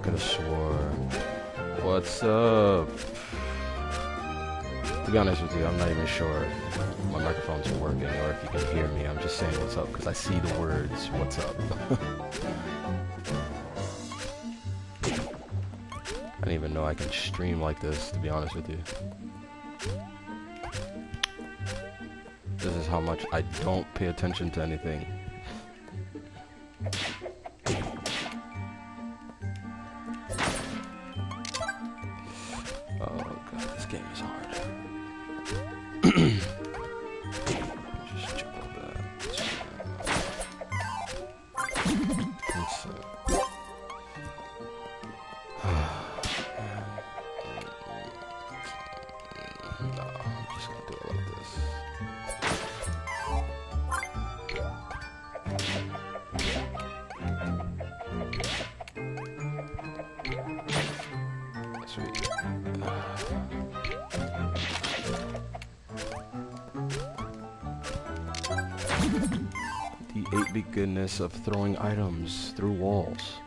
could have swore. What's up? To be honest with you, I'm not even sure if my microphone's working or if you can hear me. I'm just saying what's up because I see the words, what's up. I didn't even know I can stream like this, to be honest with you. This is how much I don't pay attention to anything. Oh god, this game is hard. Just jump over that. No, I'm just gonna do it like this. Sweet. The 8-bit goodness of throwing items through walls.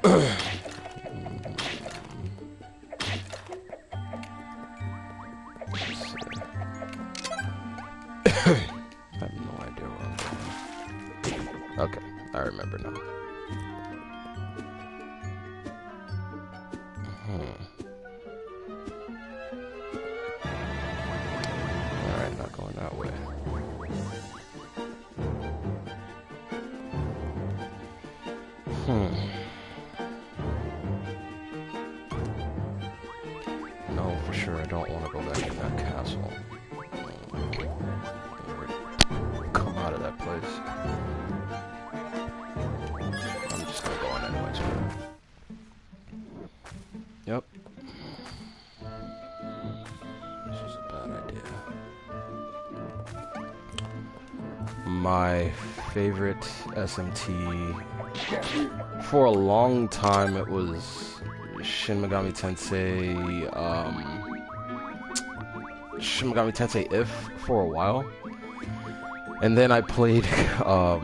I have no idea where I'm going. Okay, I remember now. Alright, not going that way. No, for sure, I don't want to go back in that castle. Come out of that place. I'm just gonna go in anyways. Yep. This is a bad idea. My favorite SMT for a long time it was Shin Megami Tensei If for a while. And then I played Soul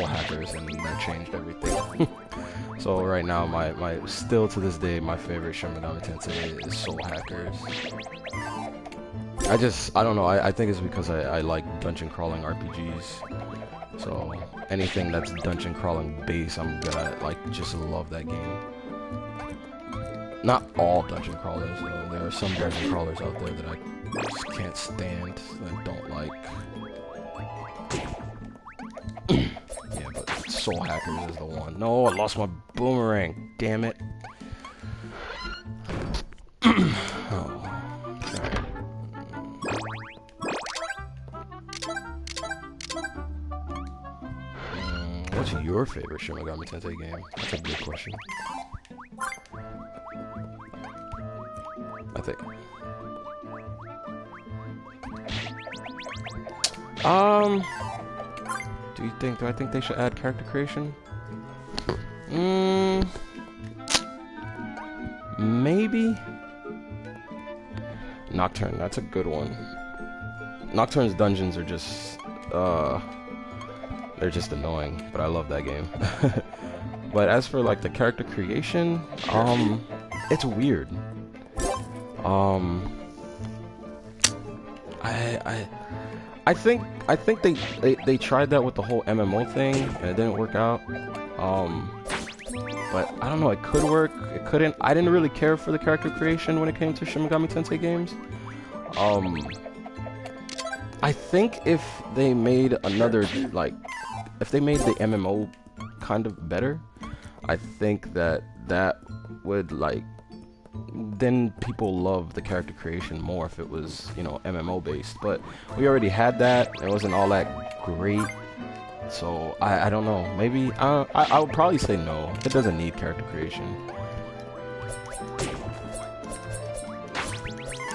Hackers, and that changed everything. So right now, still to this day, my favorite Shin Megami Tensei is Soul Hackers. I don't know. I think it's because I like dungeon crawling RPGs. So anything that's dungeon crawling base, I'm gonna just love that game. Not all dungeon crawlers, though. There are some dungeon crawlers out there that I just can't stand and don't like. Yeah, but Soul Hackers is the one. No, I lost my boomerang. Damn it. Oh, alright. What's your favorite Shin Megami Tensei game? That's a good question. I think. Do I think they should add character creation? Maybe? Nocturne, that's a good one. Nocturne's dungeons are just, they're just annoying, but I love that game. But as for the character creation, it's weird. I think they tried that with the whole MMO thing and it didn't work out. But I don't know, it could work, it couldn't. I didn't really care for the character creation when it came to Shin Megami Tensei games. I think if they made another, if they made the MMO kind of better, I think that would then people love the character creation more if it was, MMO based. But we already had that. It wasn't all that great. So I don't know. Maybe I would probably say no. It doesn't need character creation.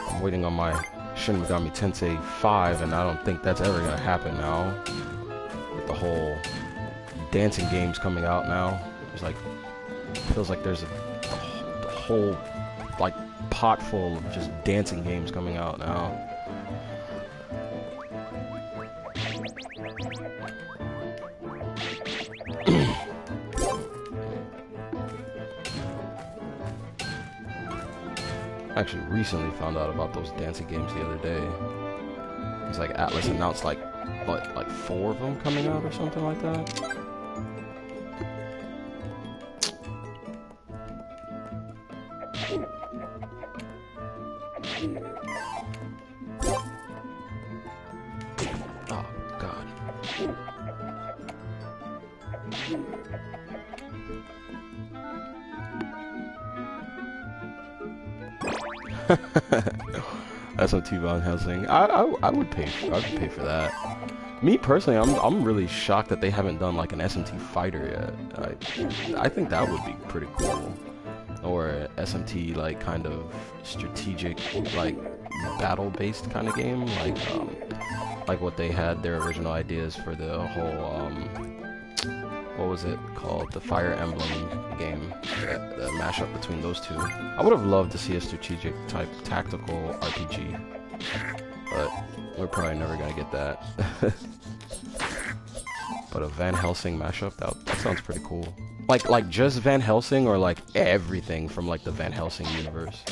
I'm waiting on my Shin Megami Tensei 5, and I don't think that's ever gonna happen now. With the whole dancing games coming out now, it's feels like there's a whole pot full of just dancing games coming out now. I actually recently found out about those dancing games the other day. It's like Atlas announced like, what, like 4 of them coming out or something like that. Oh, God. SMT Van Helsing. I would pay for that. Me personally, I'm really shocked that they haven't done like an SMT fighter yet. I think that would be pretty cool. Or SMT like kind of strategic like battle based kind of game, like what they had their original ideas for the whole what was it called, the Fire Emblem game, the mashup between those two. I would have loved to see a strategic type tactical RPG, but we're probably never gonna get that. But a Van Helsing mashup, that sounds pretty cool. Like just Van Helsing, or like everything from like the Van Helsing universe.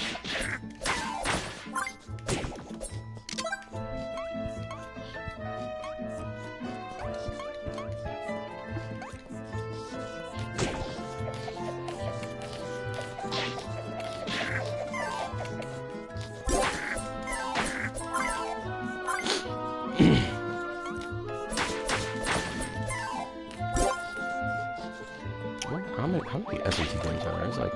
How many SMT games are there? There's like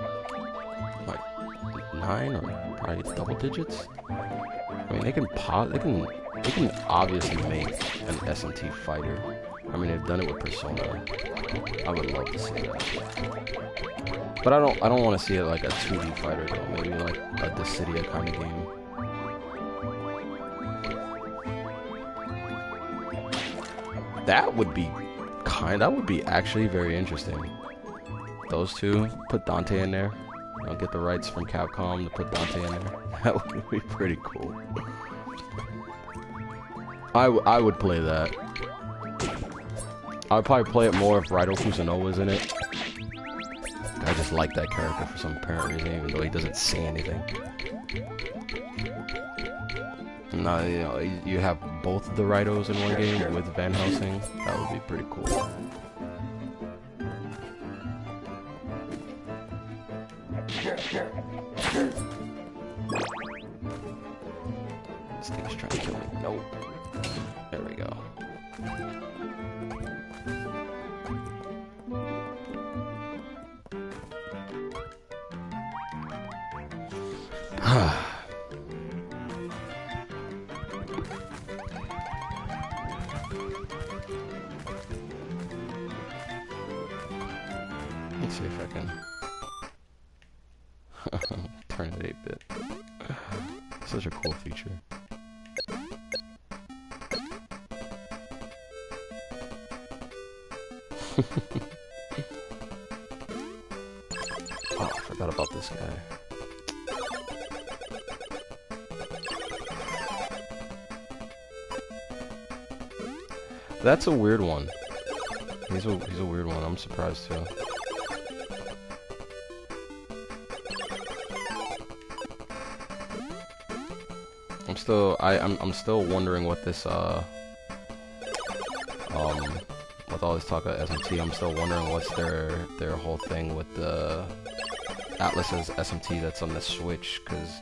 9 or probably double digits. I mean, they can obviously make an SMT fighter. I mean, they've done it with Persona. I would love to see that. But I don't want to see it like a 2D fighter though. Maybe like a Dissidia kind of game. That would be actually very interesting. Those two, put Dante in there. I'll get the rights from Capcom to put Dante in there. That would be pretty cool. I would play that. I would probably play it more if Raito Kusuno was in it. I just like that character for some apparent reason, even though he doesn't say anything. No, you know, you have both the Raitos in one game with Van Helsing. That would be pretty cool. This thing's trying to kill me. Nope. There we go. Let's see if I can turn it 8-bit. Such a cool feature. Oh, I forgot about this guy. That's a weird one. He's a weird one. I'm surprised too. I'm still wondering what this with all this talk of SMT, I'm still wondering what's their whole thing with the Atlas's SMT that's on the Switch, because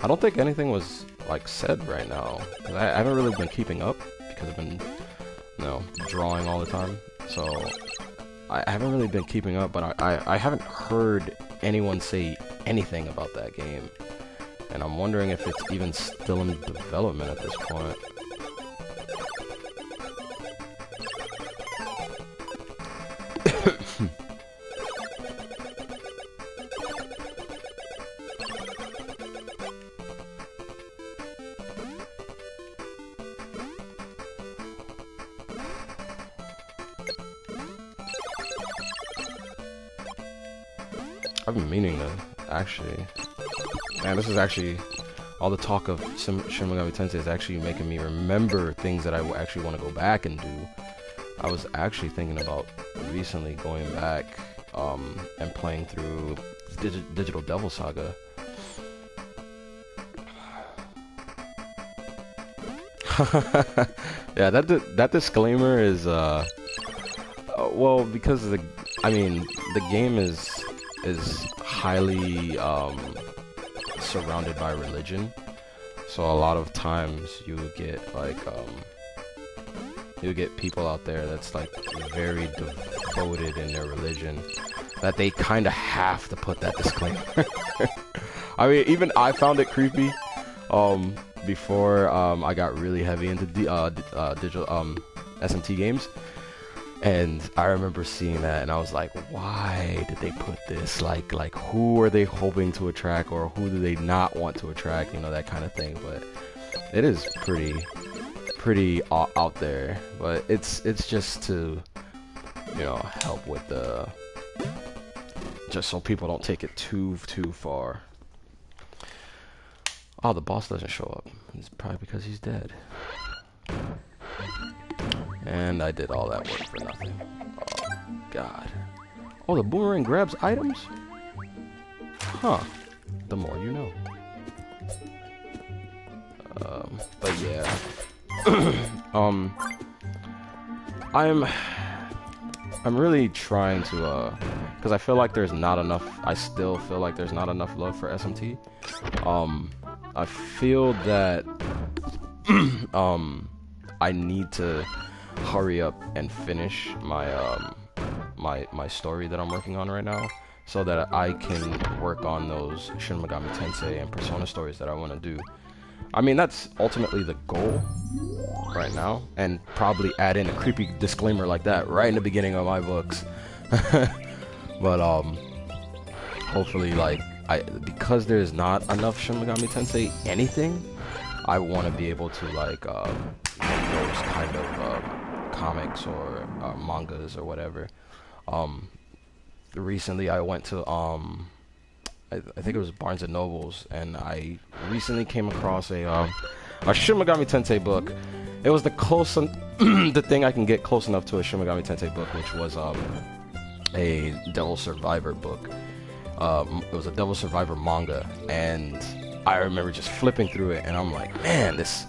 I don't think anything was like said right now. 'Cause I haven't really been keeping up because I've been, you know, drawing all the time. So I haven't really been keeping up, but I haven't heard anyone say anything about that game. And I'm wondering if it's even still in development at this point. I've been meaning to actually... Man, this is actually all the talk of Shin Megami Tensei is actually making me remember things that I actually want to go back and do. I was actually thinking about recently going back and playing through Digital Devil Saga. Yeah, that disclaimer is well, because the game is highly surrounded by religion, so a lot of times you get like you get people out there that's like very devoted in their religion that they kind of have to put that disclaimer. I mean, even I found it creepy before I got really heavy into digital SMT games. And I remember seeing that, and I was like, why did they put this? Like who are they hoping to attract, or who do they not want to attract? You know, that kind of thing. But it is pretty out there. But it's just to, you know, help with the, just so people don't take it too far. Oh, the boss doesn't show up. It's probably because he's dead. And I did all that work for nothing. Oh, God. Oh, the boomerang grabs items? Huh. The more you know. But yeah. I'm really trying to, because I feel like there's not enough, I still feel like there's not enough love for SMT. I feel that, I need to hurry up and finish my my story that I'm working on right now, so that I can work on those Shin Megami Tensei and Persona stories that I want to do. I mean, that's ultimately the goal right now, and probably add in a creepy disclaimer like that right in the beginning of my books. But hopefully, like, because there's not enough Shin Megami Tensei anything, I want to be able to like those kind of comics or mangas or whatever. Recently I went to I think it was Barnes and Nobles, and I recently came across a Shin Megami Tensei book. It was the the thing I can get close enough to a Shin Megami Tensei book, which was a Devil Survivor book. It was a Devil Survivor manga, and I remember just flipping through it, and I'm like, man, this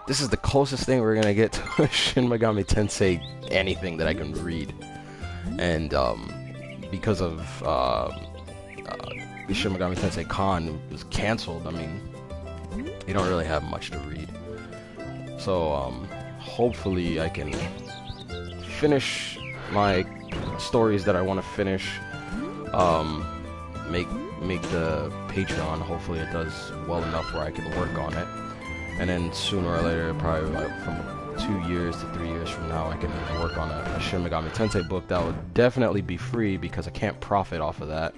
is the closest thing we're gonna get to a Shin Megami Tensei anything that I can read. And because of Shin Megami Tensei Con was canceled, I mean, you don't really have much to read. So hopefully I can finish my stories that I want to finish. Make the Patreon. Hopefully it does well enough where I can work on it. And then sooner or later, probably like from 2 years to 3 years from now, I can work on a Shin Megami Tensei book that would definitely be free, because I can't profit off of that.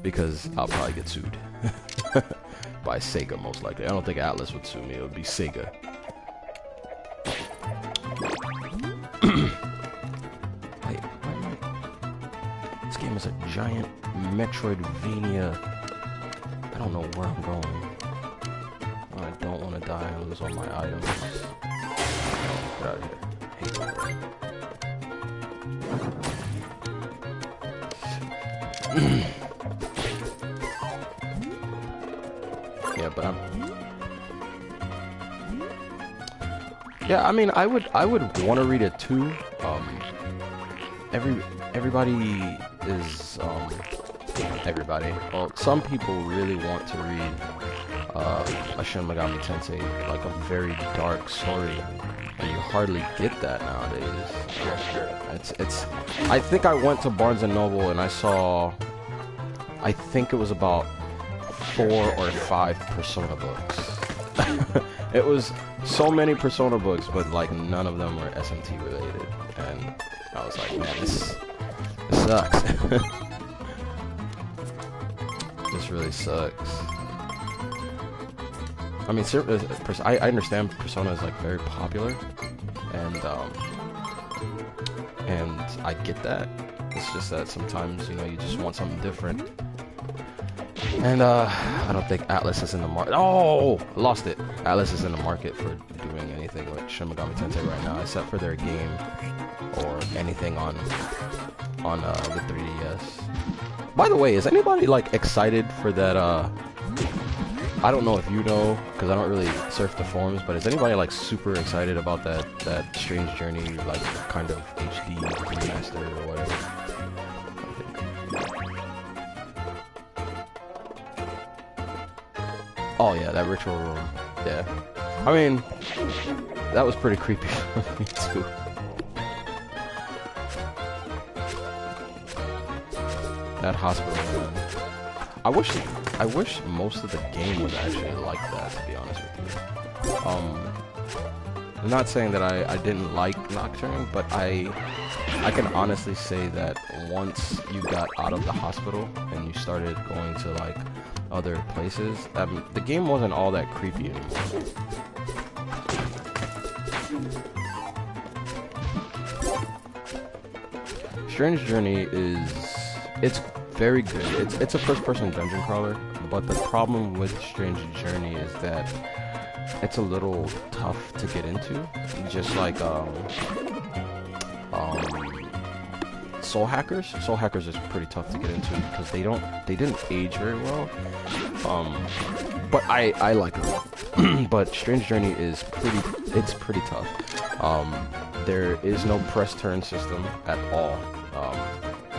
Because I'll probably get sued. By Sega, most likely. I don't think Atlas would sue me. It would be Sega. Wait, this game is a giant Metroidvania. I don't know where I'm going. I don't want to die and lose all my items. Get out of here. I hate that. Yeah, but yeah, I mean, I would want to read it too. Everybody is everybody. Well, some people really want to read a Shin Megami Tensei, like a very dark story, and you hardly get that nowadays. It's. I think I went to Barnes and Noble and I saw, I think it was about 4 or 5 Persona books. It was so many Persona books, but like none of them were SMT related, and I was like, man, this sucks. This really sucks. I mean, I understand Persona is like very popular, and I get that. It's just that sometimes, you know, you just want something different. And I don't think Atlas is in the market. Oh, I lost it. Atlas is in the market for doing anything with Shin Megami Tensei right now, except for their game or anything on the 3DS. By the way, is anybody like excited for that? I don't know if you know, because I don't really surf the forums, but is anybody like super excited about that Strange Journey like kind of HD remaster or whatever? Oh yeah, that ritual room. Yeah. I mean, that was pretty creepy for me too. That hospital room. I wish most of the game was actually like that, to be honest with you. I'm not saying that I didn't like Nocturne, but I can honestly say that once you got out of the hospital and you started going to like other places, the game wasn't all that creepy anymore. Strange Journey it's very good. It's a first-person dungeon crawler, but the problem with Strange Journey is that it's a little tough to get into. Just like Soul Hackers. Soul Hackers is pretty tough to get into because they didn't age very well. But I like them. But Strange Journey is pretty tough. There is no press turn system at all.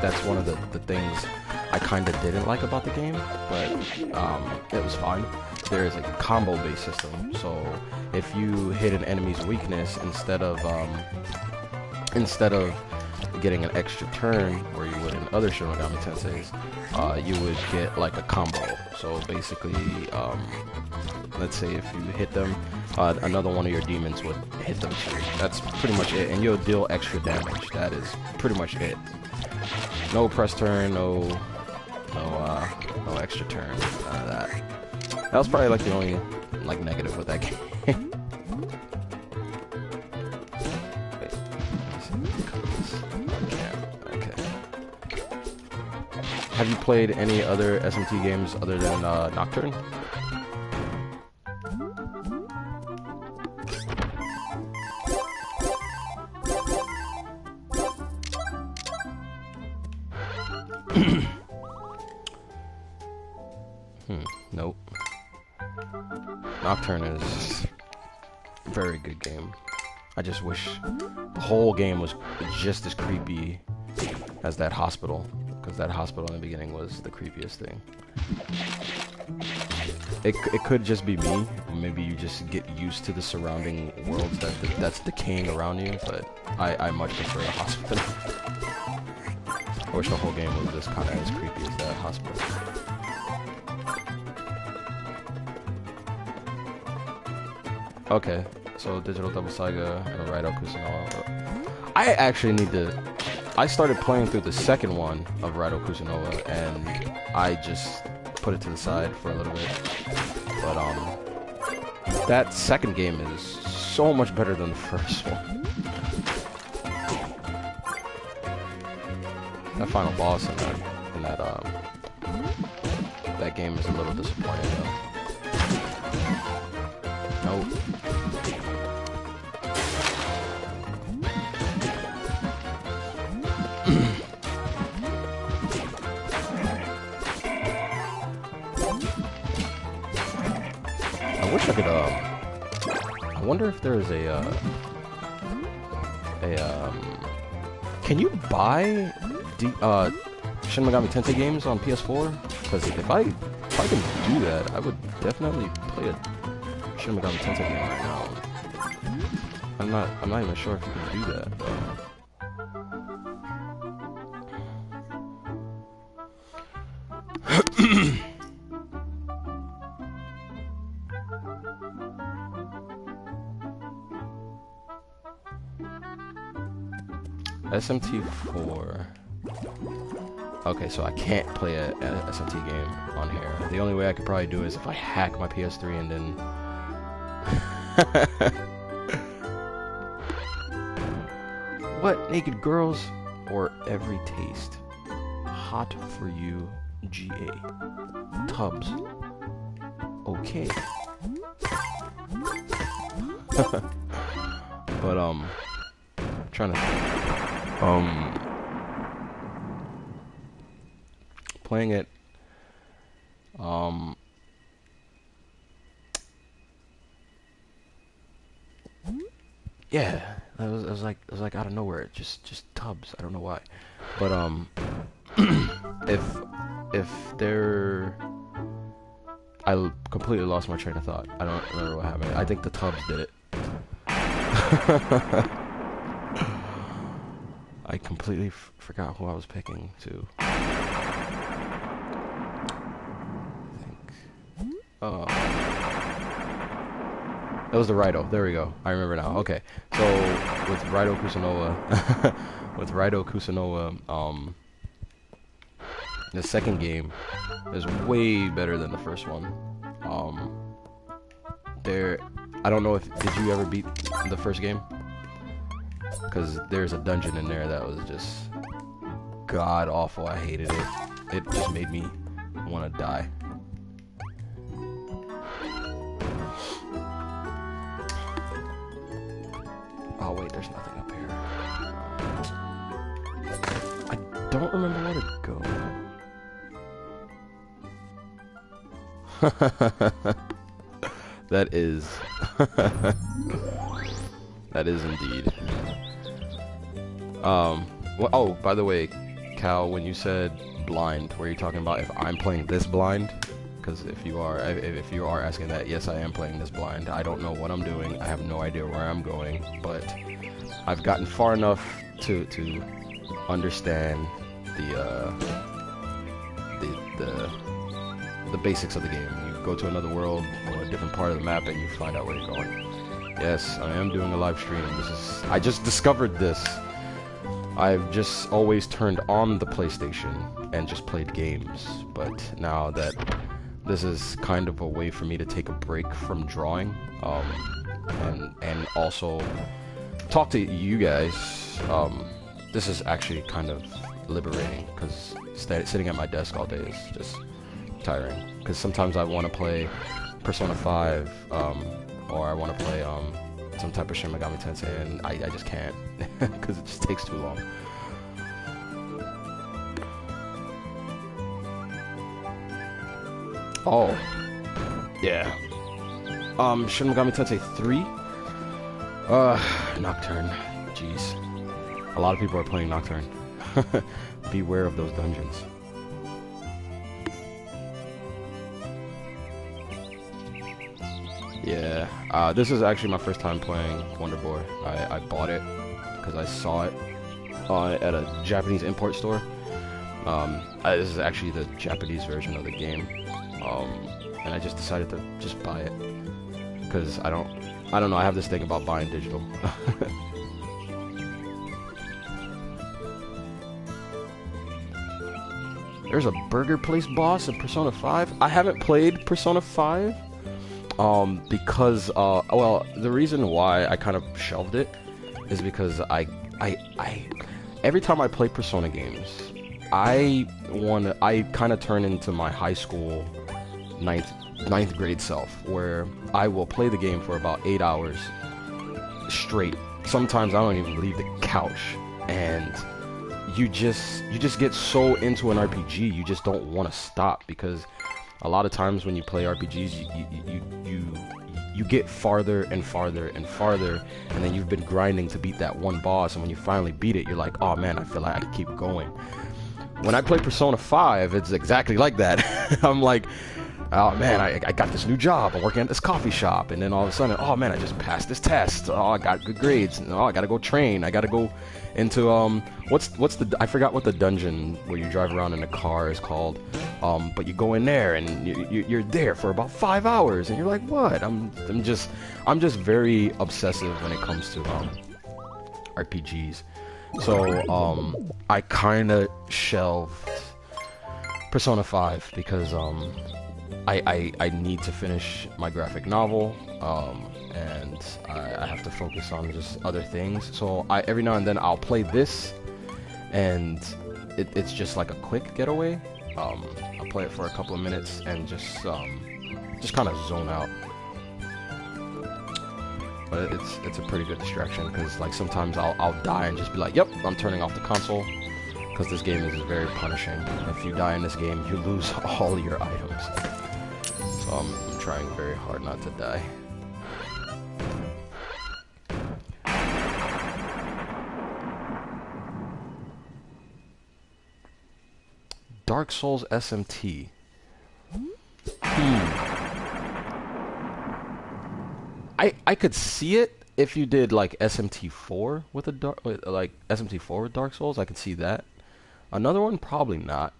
That's one of the things I kind of didn't like about the game, but it was fine. There is a combo-based system, so if you hit an enemy's weakness, instead of getting an extra turn where you would in other Shin Megami Tenseis, you would get like a combo. So basically, let's say if you hit them, another one of your demons would hit them too. That's pretty much it, and you'll deal extra damage. That is pretty much it. No press turn, no extra turn, none of that. That was probably like the only like negative with that game. Okay. Have you played any other SMT games other than Nocturne? Nope. Nocturne is a very good game. I just wish the whole game was just as creepy as that hospital, because that hospital in the beginning was the creepiest thing. It could just be me. Maybe you just get used to the surrounding worlds that's decaying around you, but I much prefer the hospital. I wish the whole game was just kind of as creepy as that hospital. Okay, so Digital Double Saga and Raido Kusunoa. I actually need to... I started playing through the second one of Raido Kusunoa, and I just put it to the side for a little bit. But, that second game is so much better than the first one. That final boss in that game is a little disappointing, though. Nope. I wish I could, I wonder if there's can you buy Shin Megami Tensei games on PS4? Because if I can do that, I would definitely play a Shin Megami Tensei game right now. I'm not even sure if you can do that. SMT4. Okay, so I can't play a SMT game on here. The only way I could probably do it is if I hack my PS3 and then... What? Naked girls or every taste? Hot for you G-A. Tubs. Okay. But, trying to, playing it, yeah, it was like out of nowhere, just tubs. I don't know why, but if there, completely lost my train of thought. I don't remember what happened. I think the tubs did it. I completely forgot who I was picking to. I think. It was the Raido. There we go. I remember now. Okay. So with Raido Kusunoa, the second game is way better than the first one. I don't know if did you ever beat the first game? Because there's a dungeon in there that was just god awful. I hated it. It just made me want to die. Oh wait, there's nothing up here. I don't remember where to go. That is that is indeed. Well, oh, by the way, Cal, when you said blind, were you talking about if I'm playing this blind? Because if you are asking that, yes, I am playing this blind. I don't know what I'm doing. I have no idea where I'm going, but I've gotten far enough to understand the basics of the game. You go to another world or a different part of the map, and you find out where you're going. Yes, I am doing a live stream. I just discovered this. I've just always turned on the PlayStation and just played games, but now that this is kind of a way for me to take a break from drawing, and also talk to you guys. This is actually kind of liberating, because sitting at my desk all day is just tiring. Because sometimes I want to play Persona 5, or I want to play some type of Shin Megami Tensei, and I just can't, because it just takes too long. Oh, yeah. Shin Megami Tensei 3? Nocturne. Jeez. A lot of people are playing Nocturne. Beware of those dungeons. Yeah. This is actually my first time playing Wonderboy. I bought it because I saw it at a Japanese import store. This is actually the Japanese version of the game. And I just decided to just buy it because I don't know, I have this thing about buying digital. There's a burger place boss in Persona 5. I haven't played Persona 5 because well, the reason why I kind of shelved it is because I every time I play Persona games, I kind of turn into my high school ninth grade self, where I will play the game for about 8 hours straight. Sometimes I don't even leave the couch, and you just get so into an RPG, you just don't want to stop, because a lot of times when you play RPGs, you get farther and farther and farther, and then you've been grinding to beat that one boss, and when you finally beat it, you're like, oh man, I feel like I can keep going. When I play Persona 5, it's exactly like that. I'm like, oh man, I got this new job, I'm working at this coffee shop, and then all of a sudden, oh man, I just passed this test, oh, I got good grades, and, oh, I gotta go train, I gotta go into, what's the, I forgot what the dungeon where you drive around in a car is called, but you go in there, and you're there for about 5 hours, and you're like, what? I'm just very obsessive when it comes to, RPGs, so, I kinda shelved Persona 5, because, I need to finish my graphic novel, and I have to focus on just other things. So every now and then I'll play this, and it's just like a quick getaway. play it for a couple of minutes and just kind of zone out. But it's a pretty good distraction because like sometimes I'll die and just be like, yep, I'm turning off the console, because this game is very punishing. If you die in this game, you lose all your items. So I'm trying very hard not to die. Dark Souls SMT. I could see it if you did like SMT4 with like SMT4 with Dark Souls. I could see that. Another one, probably not.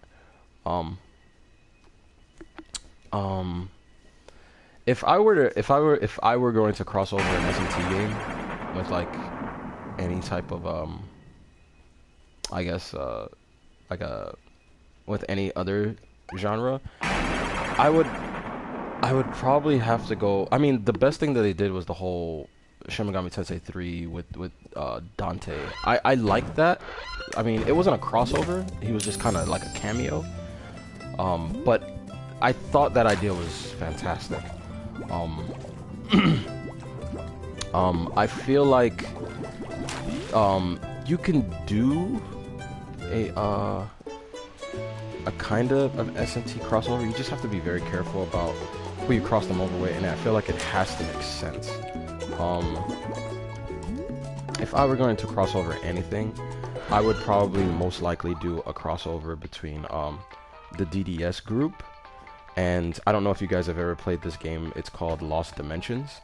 If I were going to cross over an SMT game with like any type of I guess with any other genre, I would probably have to go. I mean, the best thing that they did was the whole Shin Megami Tensei 3 with Dante. I liked that. I mean, it wasn't a crossover. He was just kind of like a cameo. But I thought that idea was fantastic. I feel like you can do a kind of an SMT crossover. You just have to be very careful about who you cross them over with, and I feel like it has to make sense. If I were going to cross over anything, I would probably most likely do a crossover between the DDS group, and I don't know if you guys have ever played this game. It's called Lost Dimensions.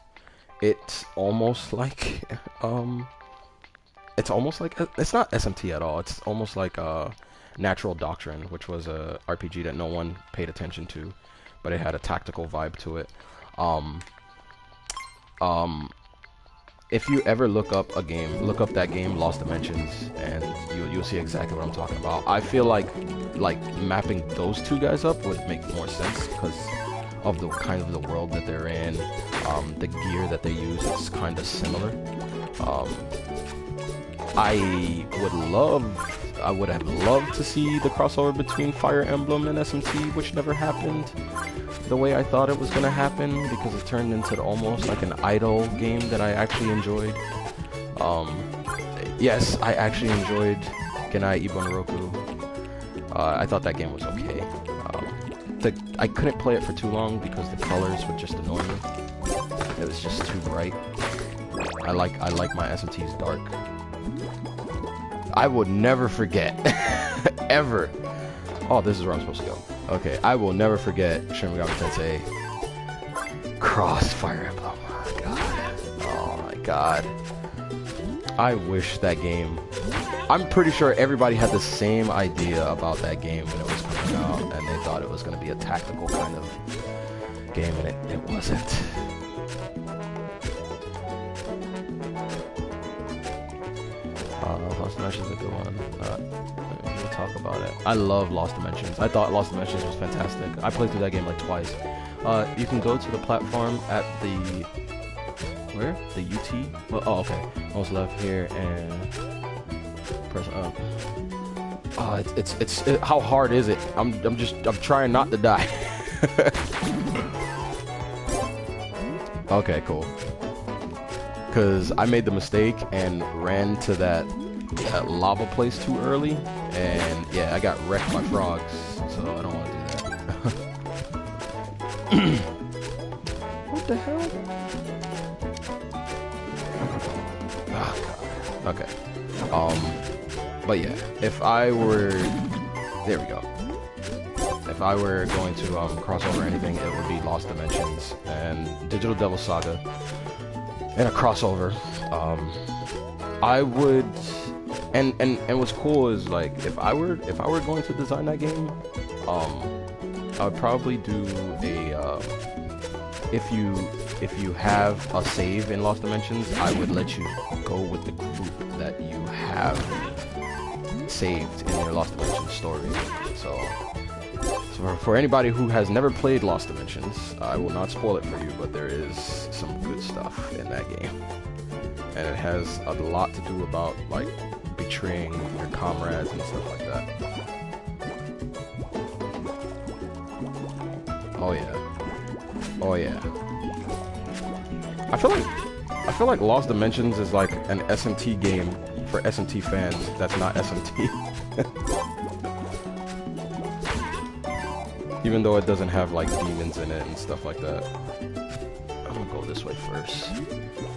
It's almost like it's not SMT at all. It's almost like Natural Doctrine, which was a RPG that no one paid attention to, but it had a tactical vibe to it. If you ever look up that game, Lost Dimensions, and you'll see exactly what I'm talking about. I feel like mapping those two guys up would make more sense because of the kind of the world that they're in. The gear that they use is kind of similar. I would have loved to see the crossover between Fire Emblem and SMT, which never happened the way I thought it was going to happen, because it turned into almost like an idle game that I actually enjoyed. Yes, I actually enjoyed Genai Ibunaroku. I thought that game was okay. I couldn't play it for too long because the colors would just annoy me. It was just too bright. I like my SMTs dark. I would never forget, ever. Oh, this is where I'm supposed to go. Okay, I will never forget Shin Megami Tensei Cross Fire Emblem. Oh, God. Oh my God. I wish that game. I'm pretty sure everybody had the same idea about that game when it was coming out, and they thought it was going to be a tactical kind of game, and it wasn't. Lost Dimensions is a good one. We'll talk about it. I love Lost Dimensions. I thought Lost Dimensions was fantastic. I played through that game like twice. You can go to the platform at the... Where? The UT? Well, oh, okay. Almost left here and... Press up. Oh, it's how hard is it? I'm trying not to die. Okay, cool. Because I made the mistake and ran to that lava place too early, and yeah, I got wrecked by frogs, so I don't want to do that. What the hell? Oh, God. Okay. But yeah, if I were... There we go. If I were going to cross over anything, it would be Lost Dimensions and Digital Devil Saga. And a crossover. I would... And what's cool is, like, if I were going to design that game, I would probably do a if you have a save in Lost Dimensions, I would let you go with the group that you have saved in your Lost Dimensions story. So for anybody who has never played Lost Dimensions, I will not spoil it for you, but there is some good stuff in that game, and it has a lot to do about, like, betraying your comrades and stuff like that. Oh yeah. Oh yeah. I feel like Lost Dimensions is like an SMT game for SMT fans that's not SMT. Even though it doesn't have like demons in it and stuff like that. I'm gonna go this way first.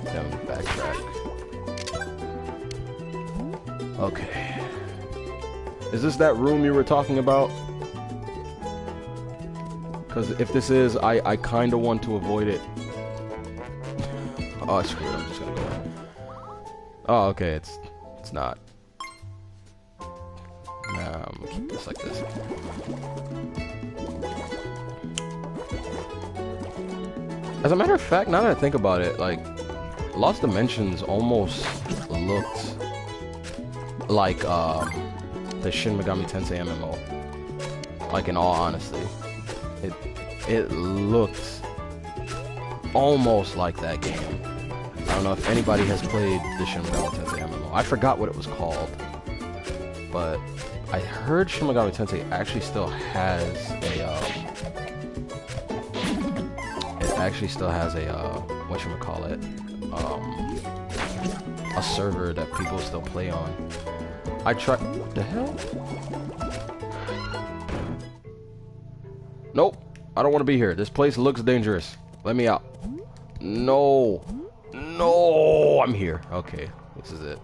Then backtrack. Okay. Is this that room you were talking about? Because if this is, I kind of want to avoid it. Oh, screw it. I'm just gonna go. Oh, okay. It's not. Nah, I'm gonna keep this like this. As a matter of fact, now that I think about it, like Lost Dimensions almost looked like the Shin Megami Tensei MMO. Like in all honesty, it looked almost like that game. I don't know if anybody has played the Shin Megami Tensei MMO. I forgot what it was called, but I heard Shin Megami Tensei actually still has a whatchamacallit, a server that people still play on. I tried. What the hell? Nope. I don't want to be here. This place looks dangerous. Let me out. No. No. I'm here. Okay. This is it.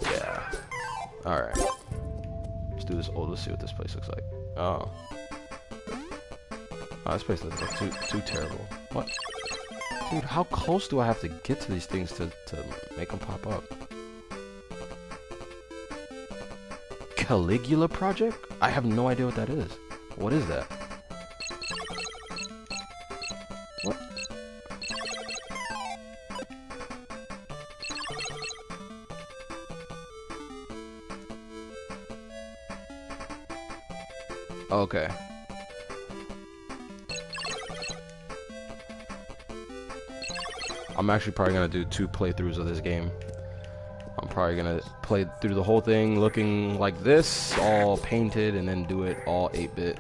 Yeah. Alright. Let's do this. Oh, let's see what this place looks like. Oh. Oh, this place doesn't look too terrible. What? Dude, how close do I have to get to these things to make them pop up? Caligula Project? I have no idea what that is. What is that? What? Okay. I'm actually probably gonna do 2 playthroughs of this game. I'm probably gonna play through the whole thing looking like this, all painted, and then do it all 8-bit.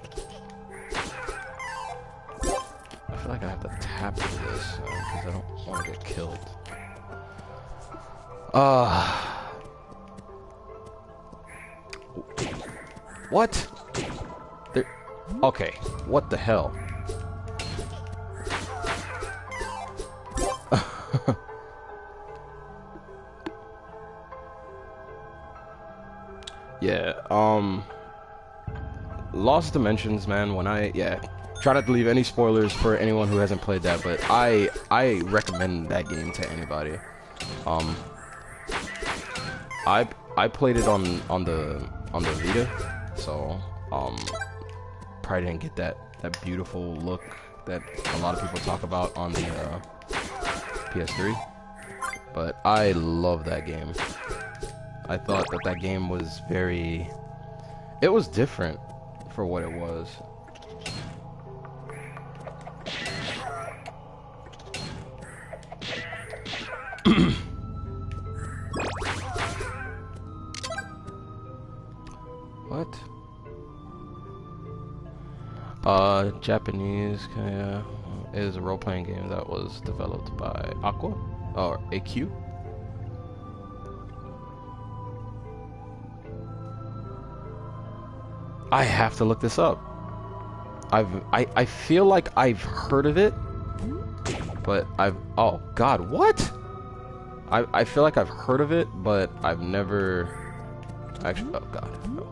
I feel like I have to tap into this because I don't want to get killed. What? There. Okay. What the hell? Yeah, Lost Dimensions, man, try not to leave any spoilers for anyone who hasn't played that, but I recommend that game to anybody. I played it on the Vita, so, probably didn't get that beautiful look that a lot of people talk about on the, PS3, but I love that game. I thought that game was it was different for what it was. What? Japanese is a role-playing game that was developed by Aqua or AQ. I have to look this up. I feel like I've heard of it, but oh god, what? I feel like I've heard of it, but I've never actually. Oh god, no.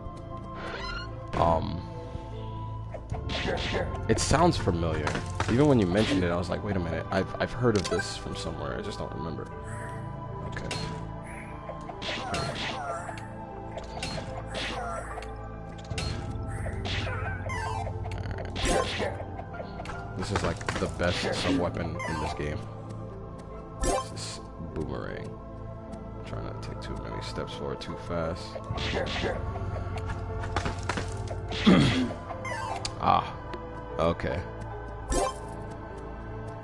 It sounds familiar. Even when you mentioned it, I was like, wait a minute, I've heard of this from somewhere. I just don't remember. Okay. This is like the best sub-weapon in this game. This is boomerang. I'm trying not to take too many steps forward too fast. Ah, okay.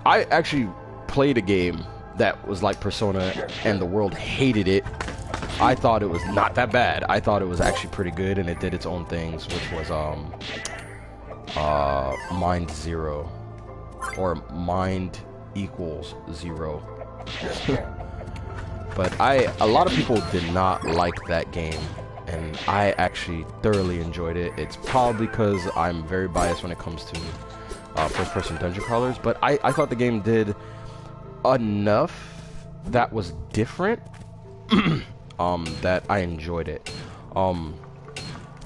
I actually played a game that was like Persona and the world hated it. I thought it was not that bad. I thought it was actually pretty good and it did its own things, which was Mind Zero, or Mind equals Zero. But a lot of people did not like that game, and I actually thoroughly enjoyed it. It's probably because I'm very biased when it comes to first-person dungeon crawlers, but I thought the game did enough that was different that I enjoyed it.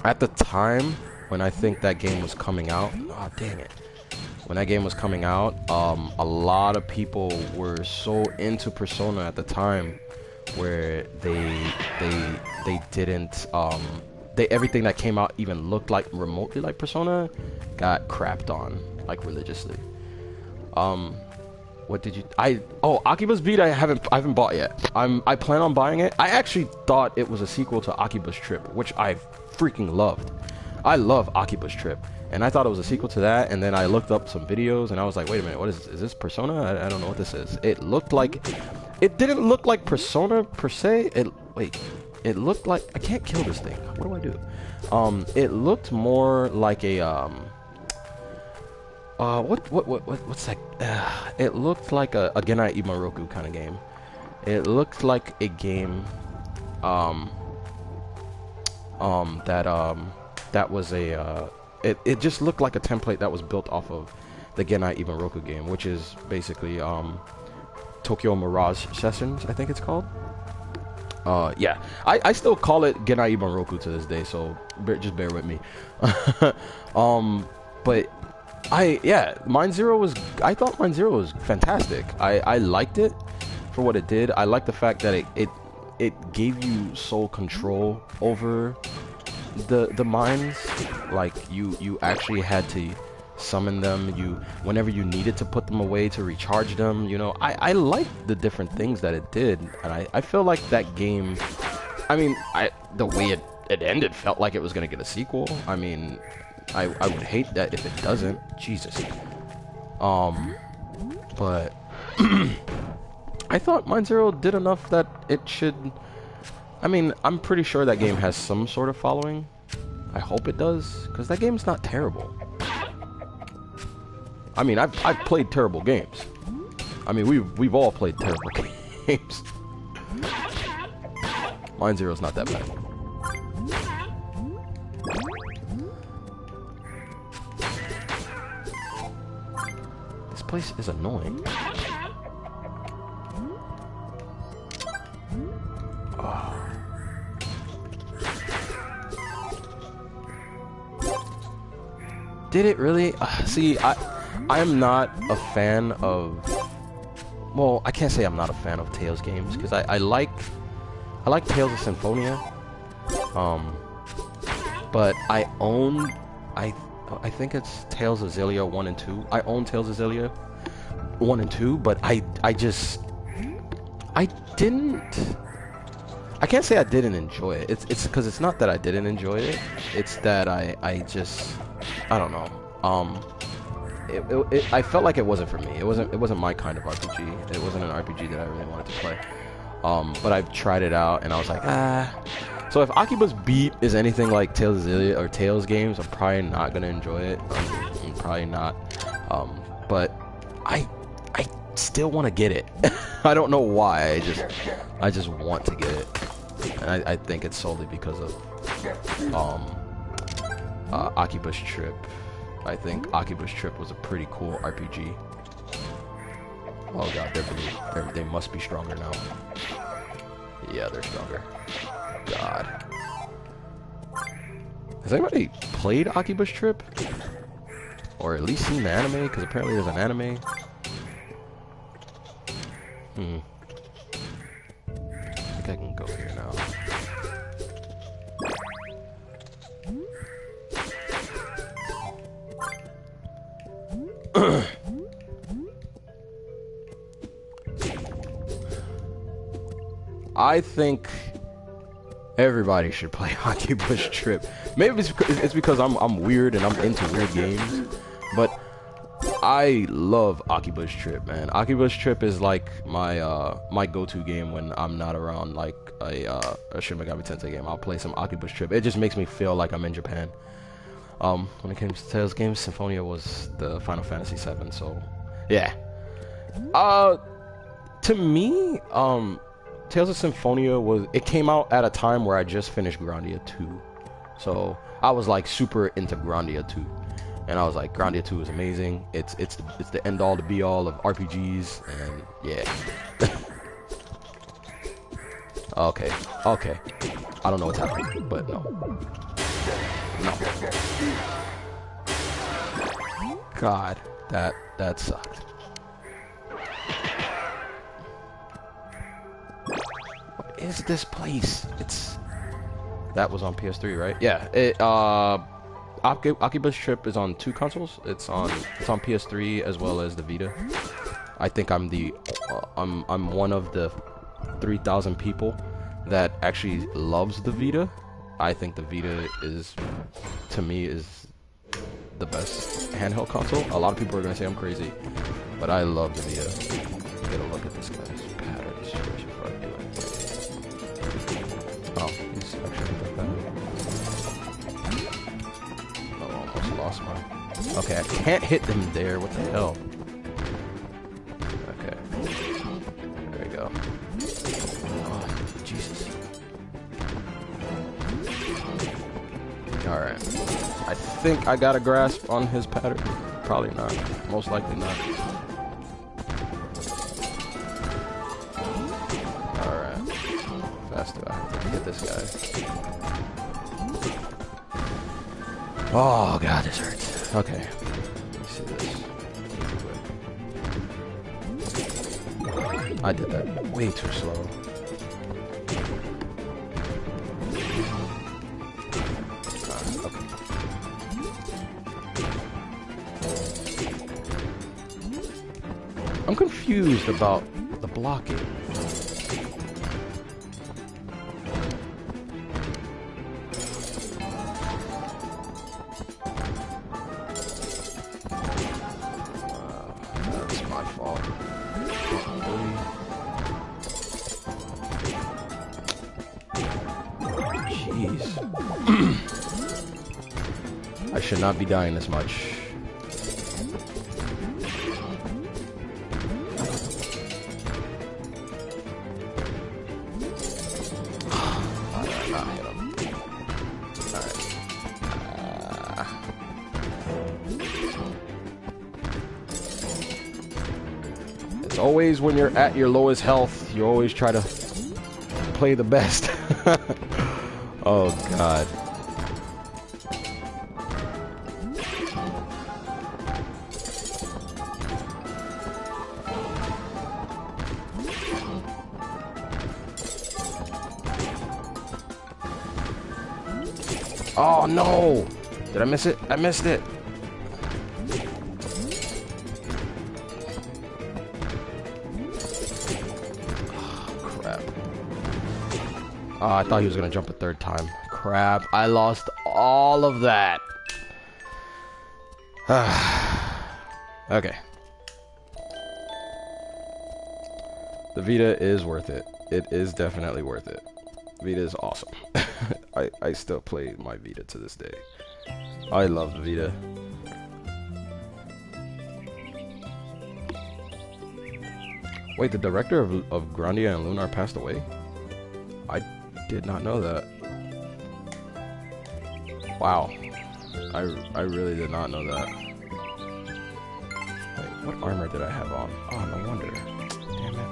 At the time when I think that game was coming out, oh dang it, when that game was coming out, a lot of people were so into Persona at the time, where they didn't everything that came out even looked like remotely like Persona got crapped on like religiously. What did you Akiba's Beat I haven't bought yet. I plan on buying it. I actually thought it was a sequel to Akiba's Trip, which I freaking loved. I love Akiba's Trip, and I thought it was a sequel to that, and then I looked up some videos and I was like, wait a minute, what is this Persona? I don't know what this is. It didn't look like Persona per se. It looked like, I can't kill this thing. What do I do? It looked more like a what's that? It looked like a Genai Imaroku kind of game. It looked like a game that was a it just looked like a template that was built off of the Genai Imaroku game, which is basically Tokyo Mirage Sessions, I think it's called. Yeah, I still call it Genai Imaroku to this day, so just bear with me. But Mind Zero was, I thought Mind Zero was fantastic. I liked it for what it did. I liked the fact that it gave you sole control over the mines. Like you actually had to summon them, whenever you needed to put them away to recharge them, you know. I liked the different things that it did, and I feel like that game, I mean, the way it ended felt like it was gonna get a sequel. I mean, I would hate that if it doesn't. Jesus. But I thought Mind Zero did enough that it should, I mean, I'm pretty sure that game has some sort of following. I hope it does, because that game's not terrible. I mean, I've played terrible games. I mean, we've all played terrible games. Mind Zero's not that bad. This place is annoying. Oh. Did it really? See, I am not a fan of, well, I can't say I'm not a fan of Tales games, because I like Tales of Symphonia, but I own, I think it's Tales of Xillia 1 and 2. I own Tales of Xillia 1 and 2, but I can't say I didn't enjoy it. It's because it's not that I didn't enjoy it, it's that I don't know. I felt like it wasn't for me. It wasn't my kind of RPG. It wasn't an RPG that I really wanted to play. But I've tried it out, and I was like, ah. So if Akiba's Beat is anything like Tales of Xillia or Tales games, I'm probably not gonna enjoy it. I'm probably not. But I still want to get it. I don't know why. I just want to get it, and I think it's solely because of Akiba's Trip. I think Akiba's Trip was a pretty cool RPG. Oh god, they must be stronger now. Yeah, they're stronger. God. Has anybody played Akiba's Trip? Or at least seen the anime? Because apparently there's an anime. I think I can go here now. I think everybody should play Akiba's Trip. Maybe it's because I'm weird and I'm into weird games, but I love Akiba's Trip, man. Akiba's Trip is like my my go-to game when I'm not around like a Shin Megami Tensei game. I'll play some Akiba's Trip. It just makes me feel like I'm in Japan. When it came to Tales games, Symphonia was the Final Fantasy VII. So, yeah. Uh, to me, Tales of Symphonia it came out at a time where I just finished Grandia 2. So I was like super into Grandia 2. And I was like, Grandia 2 is amazing. It's the end all, the be all of RPGs, and yeah. Okay. I don't know what's happening, but no. God, that sucked. What is this place? That was on PS3, right? Yeah. Oculus Trip is on 2 consoles. It's on PS3 as well as the Vita. I think I'm one of the 3,000 people that actually loves the Vita. I think the Vita to me is the best handheld console. A lot of people are gonna say I'm crazy, but I love the Vita. Get a look at this guy's patterns before I do it. Oh, he's actually like that. Lost mine. Okay, I can't hit them there. What the hell? Okay. There we go. Oh, Jesus. Alright. I think I got a grasp on his pattern. Probably not. Most likely not. Alright. Fast do I have to get this guy? Oh god, this hurts. Okay. Let's see this. I did that way too slow. Okay. I'm confused about the blocking. I should not be dying this much. It's always when you're at your lowest health, you always try to play the best. Oh god. Oh no! Did I miss it? I missed it! Oh, crap. Oh, I thought he was gonna jump a third time. Crap, I lost all of that. Okay. The Vita is worth it. It is definitely worth it. Vita is awesome. I still play my Vita to this day. I love the Vita. Wait, the director of Grandia and Lunar passed away? I did not know that. Wow. I really did not know that. Wait, what armor did I have on? Oh, no wonder. Damn it.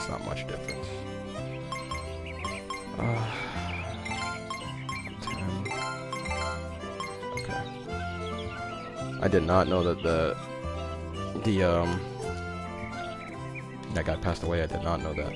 Not much difference. 10. Okay. I did not know that that guy passed away. I did not know that.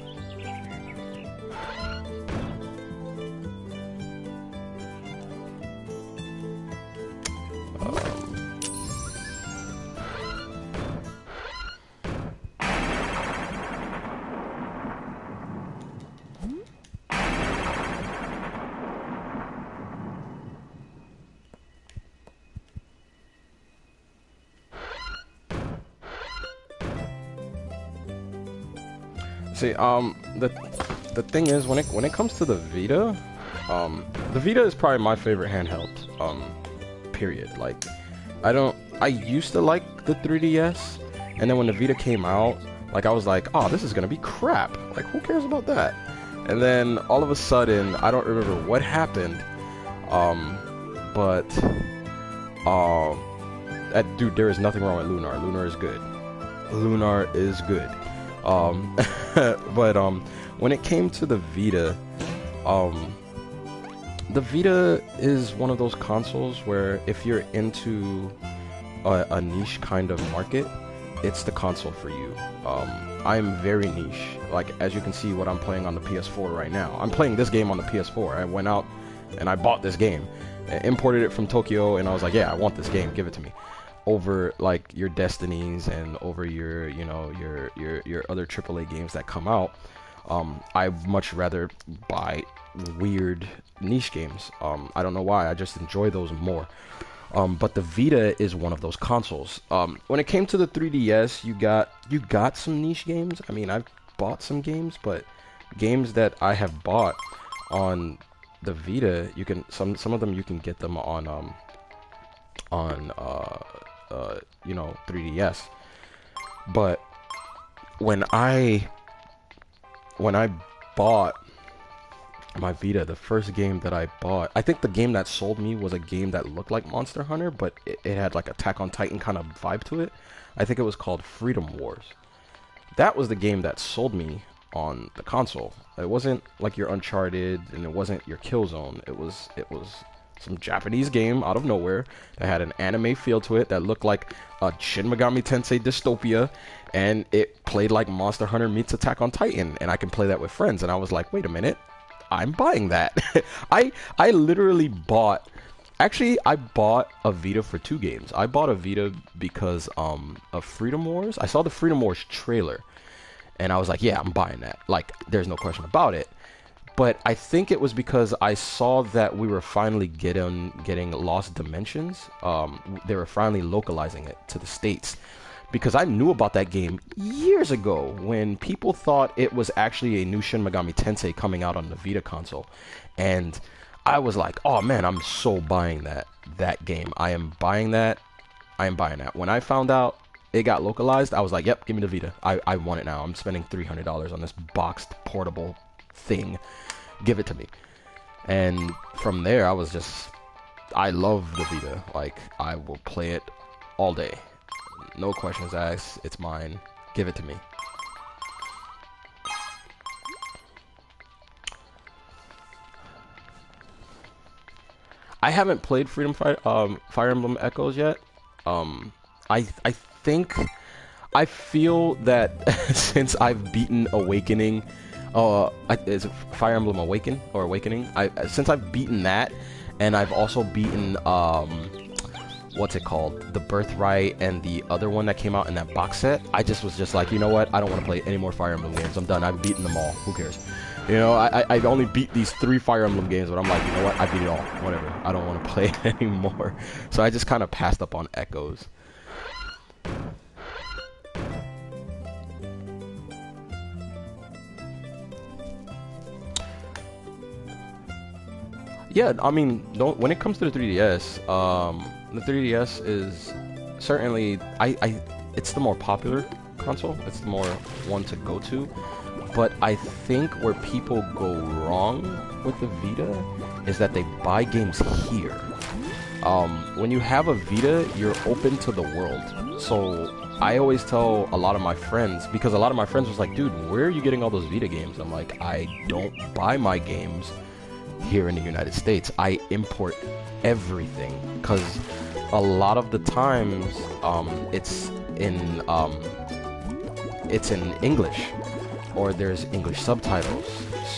See, the thing is, when it comes to the Vita, the Vita is probably my favorite handheld. Period. Like, I used to like the 3DS, and then when the Vita came out, like I was like, oh, this is gonna be crap. Like, who cares about that? And then all of a sudden, I don't remember what happened, but dude, there is nothing wrong with Lunar. Lunar is good. Lunar is good. But when it came to the Vita, the Vita is one of those consoles where if you're into a niche kind of market, it's the console for you. I'm very niche. Like, as you can see what I'm playing on the PS4 right now. I'm playing this game on the PS4. I went out and I bought this game. I imported it from Tokyo, and I was like, yeah, I want this game, give it to me. Over like your Destinies and over your, you know, your other AAA games that come out, I'd much rather buy weird niche games. I don't know why, I just enjoy those more. But the Vita is one of those consoles. When it came to the 3DS, you got some niche games. I mean, I've bought some games, but games that I have bought on the Vita, you can some of them you can get them on you know, 3DS. But when I bought my Vita, the first game that I bought, I think the game that sold me was a game that looked like Monster Hunter, but it had like Attack on Titan kind of vibe to it. I think it was called Freedom Wars. That was the game that sold me on the console. It wasn't like your Uncharted, and it wasn't your Killzone. It was some Japanese game out of nowhere that had an anime feel to it that looked like a Shin Megami Tensei dystopia, and it played like Monster Hunter meets Attack on Titan, and I can play that with friends. And I was like, wait a minute, I'm buying that. I literally bought, actually I bought a Vita for two games. I bought a Vita because of Freedom Wars. I saw the Freedom Wars trailer, and I was like, yeah, I'm buying that. Like, there's no question about it. But I think it was because I saw that we were finally getting Lost Dimensions. They were finally localizing it to the States. Because I knew about that game years ago when people thought it was actually a new Shin Megami Tensei coming out on the Vita console. And I was like, oh man, I'm so buying that game. I am buying that. When I found out it got localized, I was like, yep, give me the Vita. I want it now. I'm spending $300 on this boxed portable thing. Give it to me. And from there, I love the Vita. Like, I will play it all day. No questions asked. It's mine. Give it to me. I haven't played Fire Emblem Echoes yet. I think I feel that since I've beaten Awakening, is it Fire Emblem Awakening? Since I've beaten that, and I've also beaten what's it called? The Birthright and the other one that came out in that box set. I was just like, you know what? I don't want to play any more Fire Emblem games. I'm done. I've beaten them all. Who cares? You know, I only beat these 3 Fire Emblem games, but I'm like, you know what? I beat it all. Whatever. I don't want to play it anymore. So I just kind of passed up on Echoes. Yeah, I mean, when it comes to the 3DS, the 3DS is certainly, it's the more popular console. It's the more one to go to. But I think where people go wrong with the Vita is that they buy games here. When you have a Vita, you're open to the world. So I always tell a lot of my friends, because a lot of my friends was like, dude, where are you getting all those Vita games? I'm like, I don't buy my games here in the United States. I import everything, because a lot of the times it's in English, or there's English subtitles.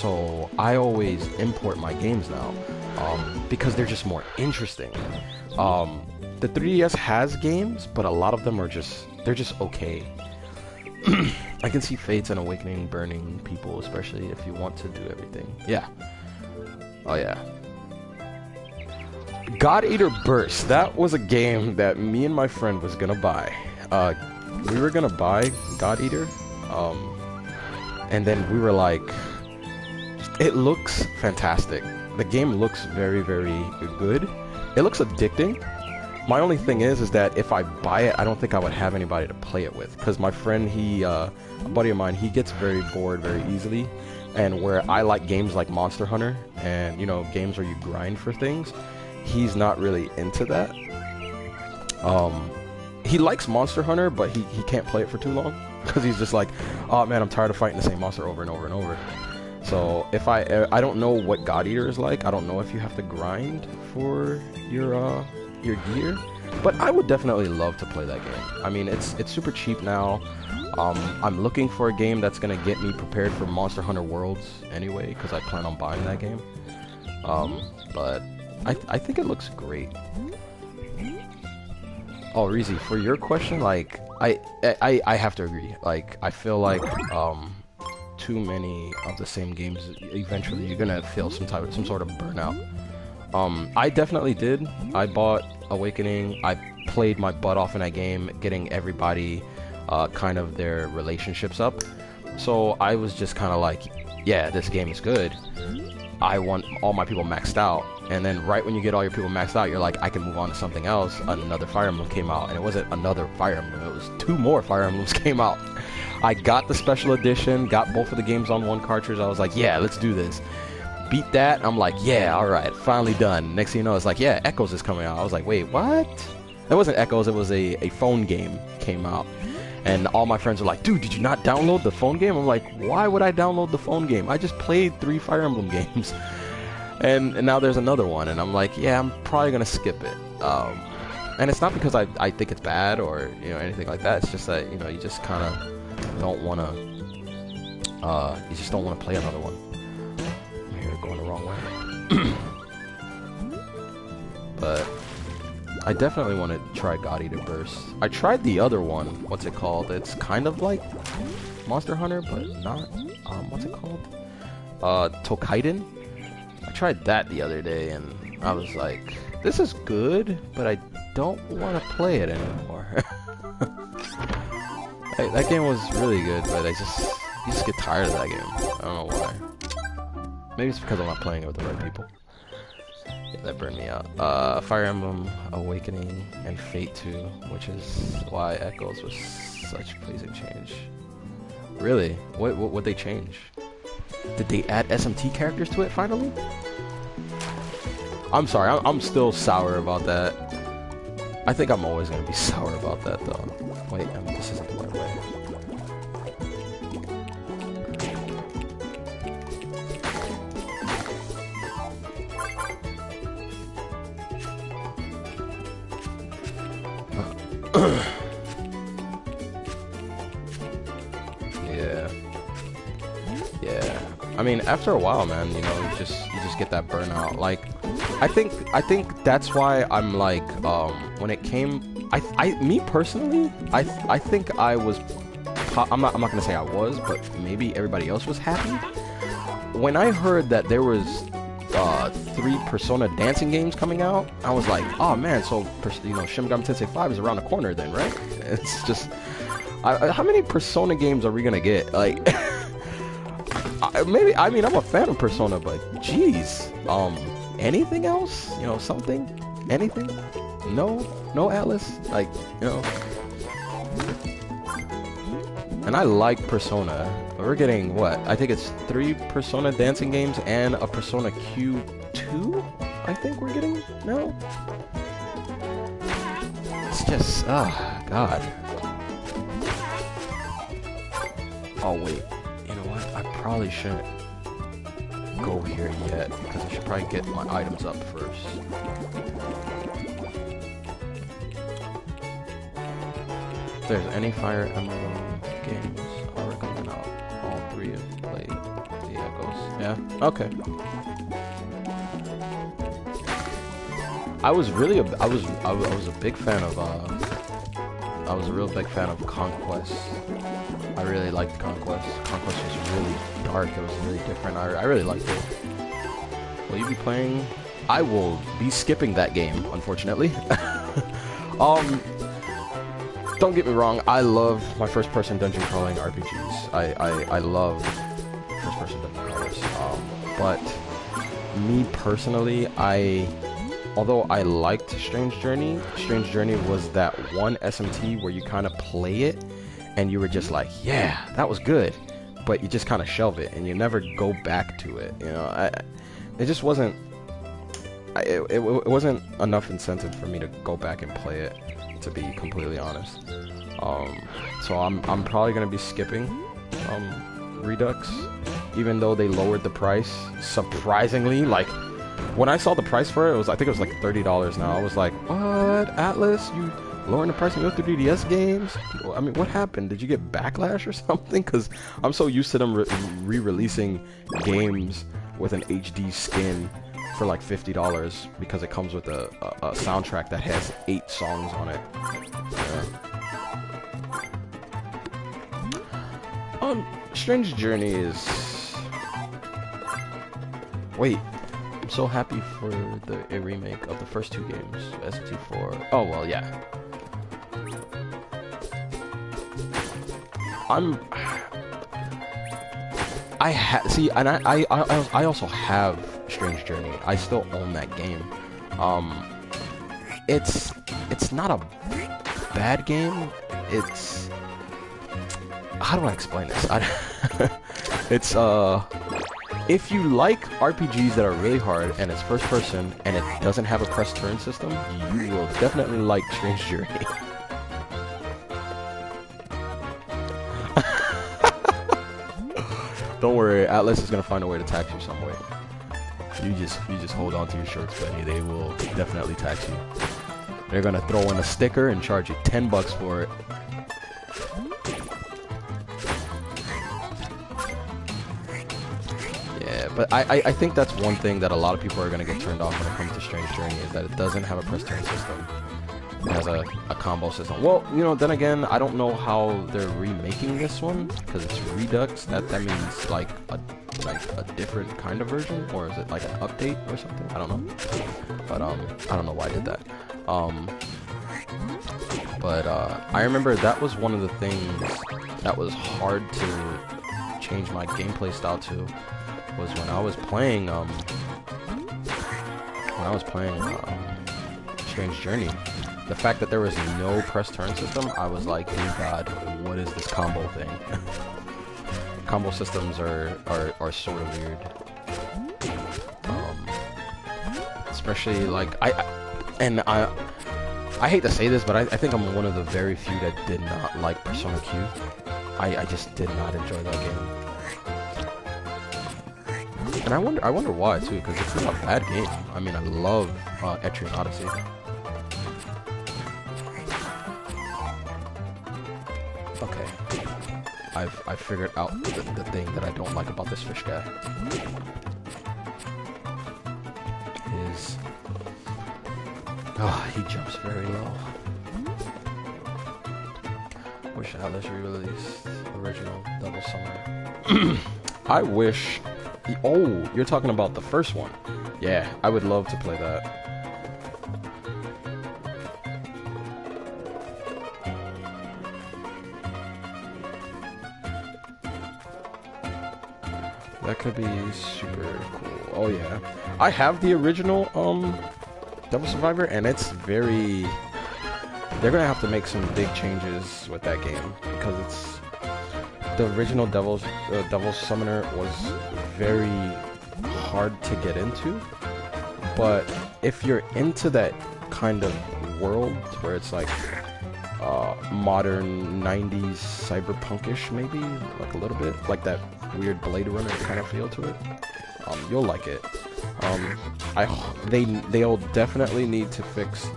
So I always import my games now, because they're just more interesting. The 3DS has games, but a lot of them are they're just okay. I can see Fates and Awakening burning people, especially if you want to do everything. Yeah. Oh yeah. God Eater Burst. That was a game that me and my friend was gonna buy. We were gonna buy God Eater. and then we were like, it looks fantastic. The game looks very, very good. It looks addicting. My only thing is that if I buy it, I don't think I would have anybody to play it with. Because my friend, a buddy of mine, he gets very bored very easily. And where I like games like Monster Hunter and, you know, games where you grind for things, he's not really into that. He likes Monster Hunter, but he can't play it for too long. Because he's just like, oh man, I'm tired of fighting the same monster over and over and over. So if I don't know what God Eater is like. I don't know if you have to grind for your gear, but I would definitely love to play that game. I mean, it's super cheap now. I'm looking for a game that's gonna get me prepared for Monster Hunter Worlds anyway, because I plan on buying that game. But I think it looks great. Oh, Reezy, for your question, like I have to agree. Like I feel like too many of the same games, eventually you're gonna feel some sort of burnout. I definitely did. I bought Awakening. I played my butt off in that game, getting everybody kind of their relationships up. So I was just kind of like, yeah, this game is good. I want all my people maxed out. And then right when you get all your people maxed out, you're like, I can move on to something else. Another Fire Emblem came out, and it wasn't another Fire Emblem. It was 2 more Fire Emblems came out. I got the special edition, got both of the games on one cartridge. I was like, yeah, let's do this. Beat that. I'm like, yeah, all right, finally done. Next thing you know, it's like, yeah, Echoes is coming out. I was like, wait, what? It wasn't Echoes. It was a phone game came out. And all my friends were like, dude, did you not download the phone game? I'm like, why would I download the phone game? I just played 3 Fire Emblem games. And now there's another one. And I'm like, yeah, I'm probably going to skip it. And it's not because I think it's bad or, you know, anything like that. It's just that, you know, you just kind of don't want to, you just don't want to play another one. I'm here going the wrong way. But I definitely want to try God Eater Burst. I tried the other one. What's it called? It's kind of like Monster Hunter, but not. What's it called? Tokaiden. I tried that the other day, and I was like, this is good, but I don't want to play it anymore. That game was really good, but you just get tired of that game. I don't know why. Maybe it's because I'm not playing it with the right people. Yeah, that burned me out. Fire Emblem Awakening and Fate 2, which is why Echoes was such a pleasing change. Really? What they change? Did they add SMT characters to it finally? I'm sorry, I'm still sour about that. I think I'm always gonna be sour about that though. Wait, I mean, this isn't the right way. Yeah. I mean, after a while, man, you know, you just get that burnout. Like, I think that's why I'm like, when it came, me personally, I think I was, I'm not gonna say I was, but maybe everybody else was happy when I heard that there was 3 Persona dancing games coming out. I was like, oh man, so you know, Shin Megami Tensei 5 is around the corner then, right? It's just, how many Persona games are we gonna get? Like, maybe, I mean, I'm a fan of Persona, but geez, anything else? You know, something? Anything? No Atlas? Like, you know. And I like Persona. But we're getting, what? I think it's 3 Persona dancing games and a Persona Q2? I think we're getting now? It's just, God. Oh, wait. You know what? I probably shouldn't go here yet, because I should probably get my items up first. If there's any Fire Emblem games, I recommend all 3 of you play the Echoes. Yeah? Okay. I was a big fan of, I was a real big fan of Conquest. I really liked Conquest. Conquest was really dark. It was really different. I really liked it. Will you be playing? I will be skipping that game, unfortunately. don't get me wrong, I love my first-person dungeon crawling RPGs. I love first-person dungeon crawlers. But me personally, although I liked Strange Journey was that one SMT where you kind of play it, and you were just like, yeah, that was good, but you just kind of shelve it, and you never go back to it. You know, it just wasn't. It wasn't enough incentive for me to go back and play it, to be completely honest. So I'm probably gonna be skipping Redux, even though they lowered the price surprisingly. Like when I saw the price for it, I think it was like $30 now. I was like, what, Atlas? You lowering the price of your 3DS games? I mean, what happened? Did you get backlash or something? Because I'm so used to them re-releasing games with an HD skin for like $50 because it comes with a soundtrack that has 8 songs on it. Strange Journey is... Wait, I'm so happy for a remake of the first 2 games, SMT4. Oh well, yeah. See, and I also have Strange Journey. I still own that game. It's not a bad game. It's, how do I explain this? It's if you like RPGs that are really hard and it's first person and it doesn't have a press turn system, you will definitely like Strange Journey. Don't worry, Atlas is gonna find a way to tax you some way. You just hold on to your shirts, Benny. They will definitely tax you. They're gonna throw in a sticker and charge you $10 for it. Yeah, but I think that's one thing that a lot of people are gonna get turned off when it comes to Strange Journey, is that it doesn't have a press turn system. It has a combo system. Well, you know, then again, I don't know how they're remaking this one, because it's Redux. That means like a different kind of version, or is it like an update or something? I don't know. But I don't know why I did that. I remember that was one of the things that was hard to change my gameplay style to, was when I was playing Strange Journey. The fact that there was no press turn system, I was like, oh god, what is this combo thing? Combo systems are sort of weird. Especially like I hate to say this, but I think I'm one of the very few that did not like Persona Q. I just did not enjoy that game. And I wonder why too, because it's not a bad game. I mean, I love Etrian Odyssey. Okay, I've figured out the thing that I don't like about this fish guy. He jumps very low. Wish Atlas re-released original Double Summer. I wish. Oh, you're talking about the first one. Yeah, I would love to play that. That could be super cool. Oh yeah, I have the original Devil Survivor, and it's very... They're gonna have to make some big changes with that game, because it's... The original Devil Summoner was very hard to get into, but if you're into that kind of world, where it's like modern 90s cyberpunkish, maybe, like a little bit, like that weird Blade Runner kind of feel to it, you'll like it. They'll definitely need to fix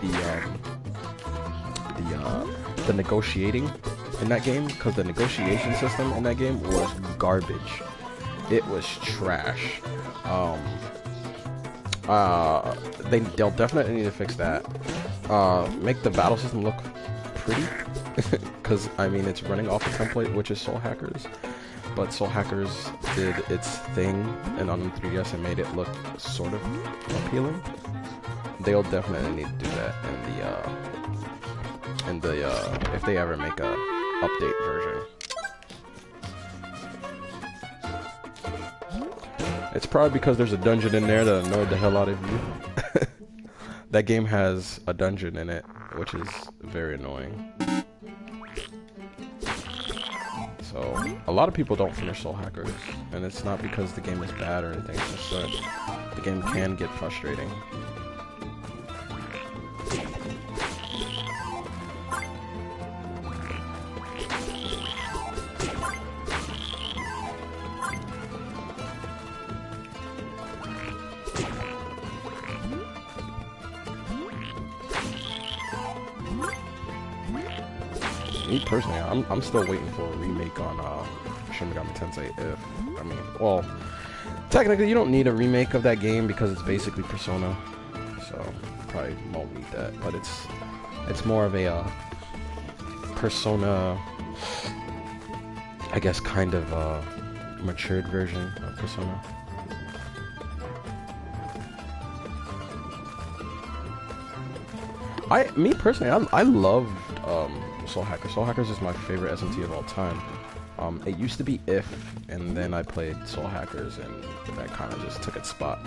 the negotiating in that game, because the negotiation system in that game was garbage. It was trash. They'll definitely need to fix that. Make the battle system look pretty, because I mean it's running off a template, which is Soul Hackers. But Soul Hackers did its thing, and on the 3DS it made it look sort of appealing. They'll definitely need to do that in the if they ever make a update version. It's probably because there's a dungeon in there that annoyed the hell out of you. That game has a dungeon in it, which is very annoying. So, a lot of people don't finish Soul Hackers, and it's not because the game is bad or anything, it's just that the game can get frustrating. Me personally, I'm still waiting for a remake on Shin Megami Tensei. I mean, well, technically you don't need a remake of that game because it's basically Persona, so probably won't need that. But it's more of a Persona, I guess, kind of matured version of Persona. Me personally, I loved Soul Hackers. Soul Hackers is my favorite SMT of all time. It used to be If, and then I played Soul Hackers, and that kind of just took its spot.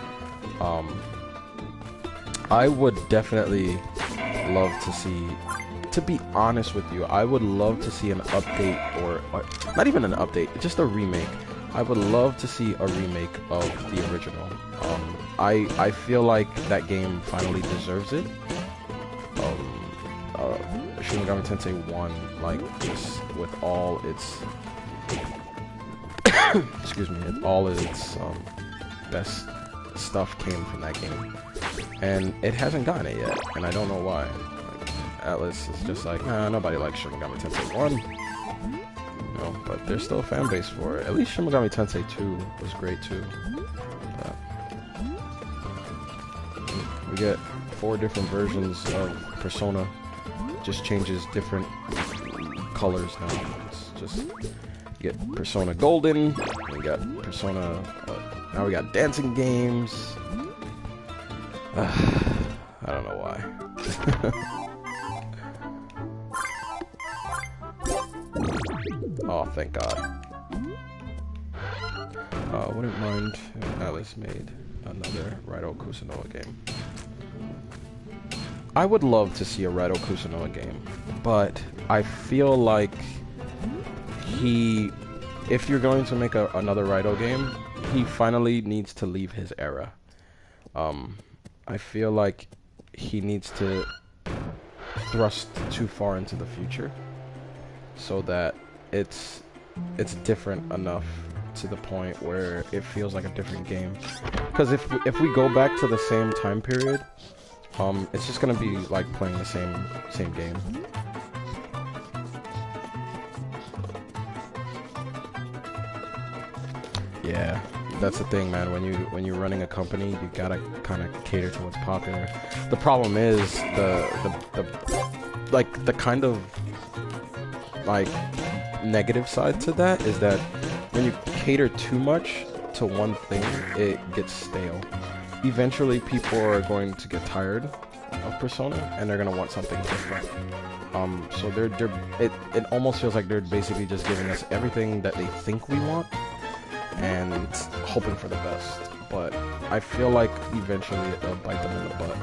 I would definitely love to see, to be honest with you, I would love to see an update, or not even an update, just a remake. I would love to see a remake of the original. I feel like that game finally deserves it. Shin Megami Tensei 1, like, just with all its excuse me, all of its best stuff came from that game, and it hasn't gotten it yet, and I don't know why. Like, Atlas is just like, nah, nobody likes Shin Megami Tensei 1, you know, but there's still a fan base for it. At least Shin Megami Tensei 2 was great too. We get 4 different versions of Persona. Just changes different colors now. It's just, you get Persona Golden, we got Persona, now we got dancing games. I don't know why. Oh, thank God. Wouldn't mind if Alice made another Raito Kusunoa game. I would love to see a Raito Kusunoa game, but I feel like if you're going to make another Raito game, he finally needs to leave his era. I feel like he needs to thrust too far into the future, so that it's different enough to the point where it feels like a different game. Because if we go back to the same time period, it's just gonna be like playing the same game. Yeah, that's the thing, man. When you're running a company, you gotta kind of cater to what's popular. The problem is the kind of like negative side to that is that when you cater too much to one thing, it gets stale. Eventually people are going to get tired of Persona, and they're gonna want something different. So it almost feels like they're basically just giving us everything that they think we want and hoping for the best. But I feel like eventually it'll bite them in the butt.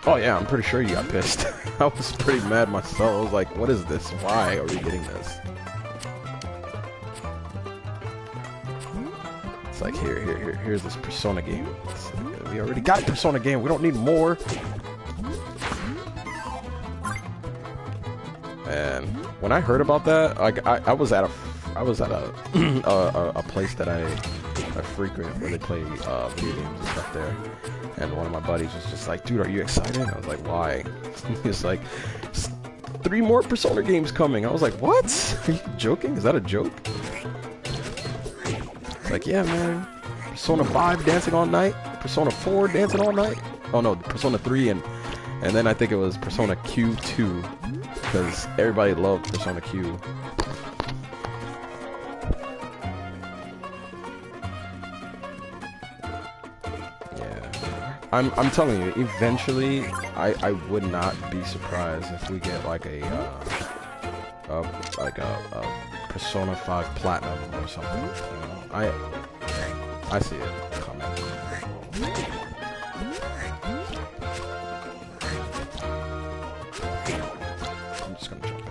Oh yeah, I'm pretty sure you got pissed. I was pretty mad myself. I was like, what is this? Why are we getting this? It's like, here's this Persona game. Like, we already got a Persona game. We don't need more. And when I heard about that, like I was at a a place that I frequent where they play video games and stuff there. And one of my buddies was just like, dude, are you excited? I was like, why? He was like, 3 more Persona games coming. I was like, what? Are you joking? Is that a joke? Like, yeah, man. Persona 5 dancing all night. Persona 4 dancing all night. Oh no, Persona 3 and then I think it was Persona Q2, because everybody loved Persona Q. Yeah. I'm telling you, eventually, I would not be surprised if we get like a Persona 5 Platinum or something. You know, I see it coming. I'm just gonna jump in.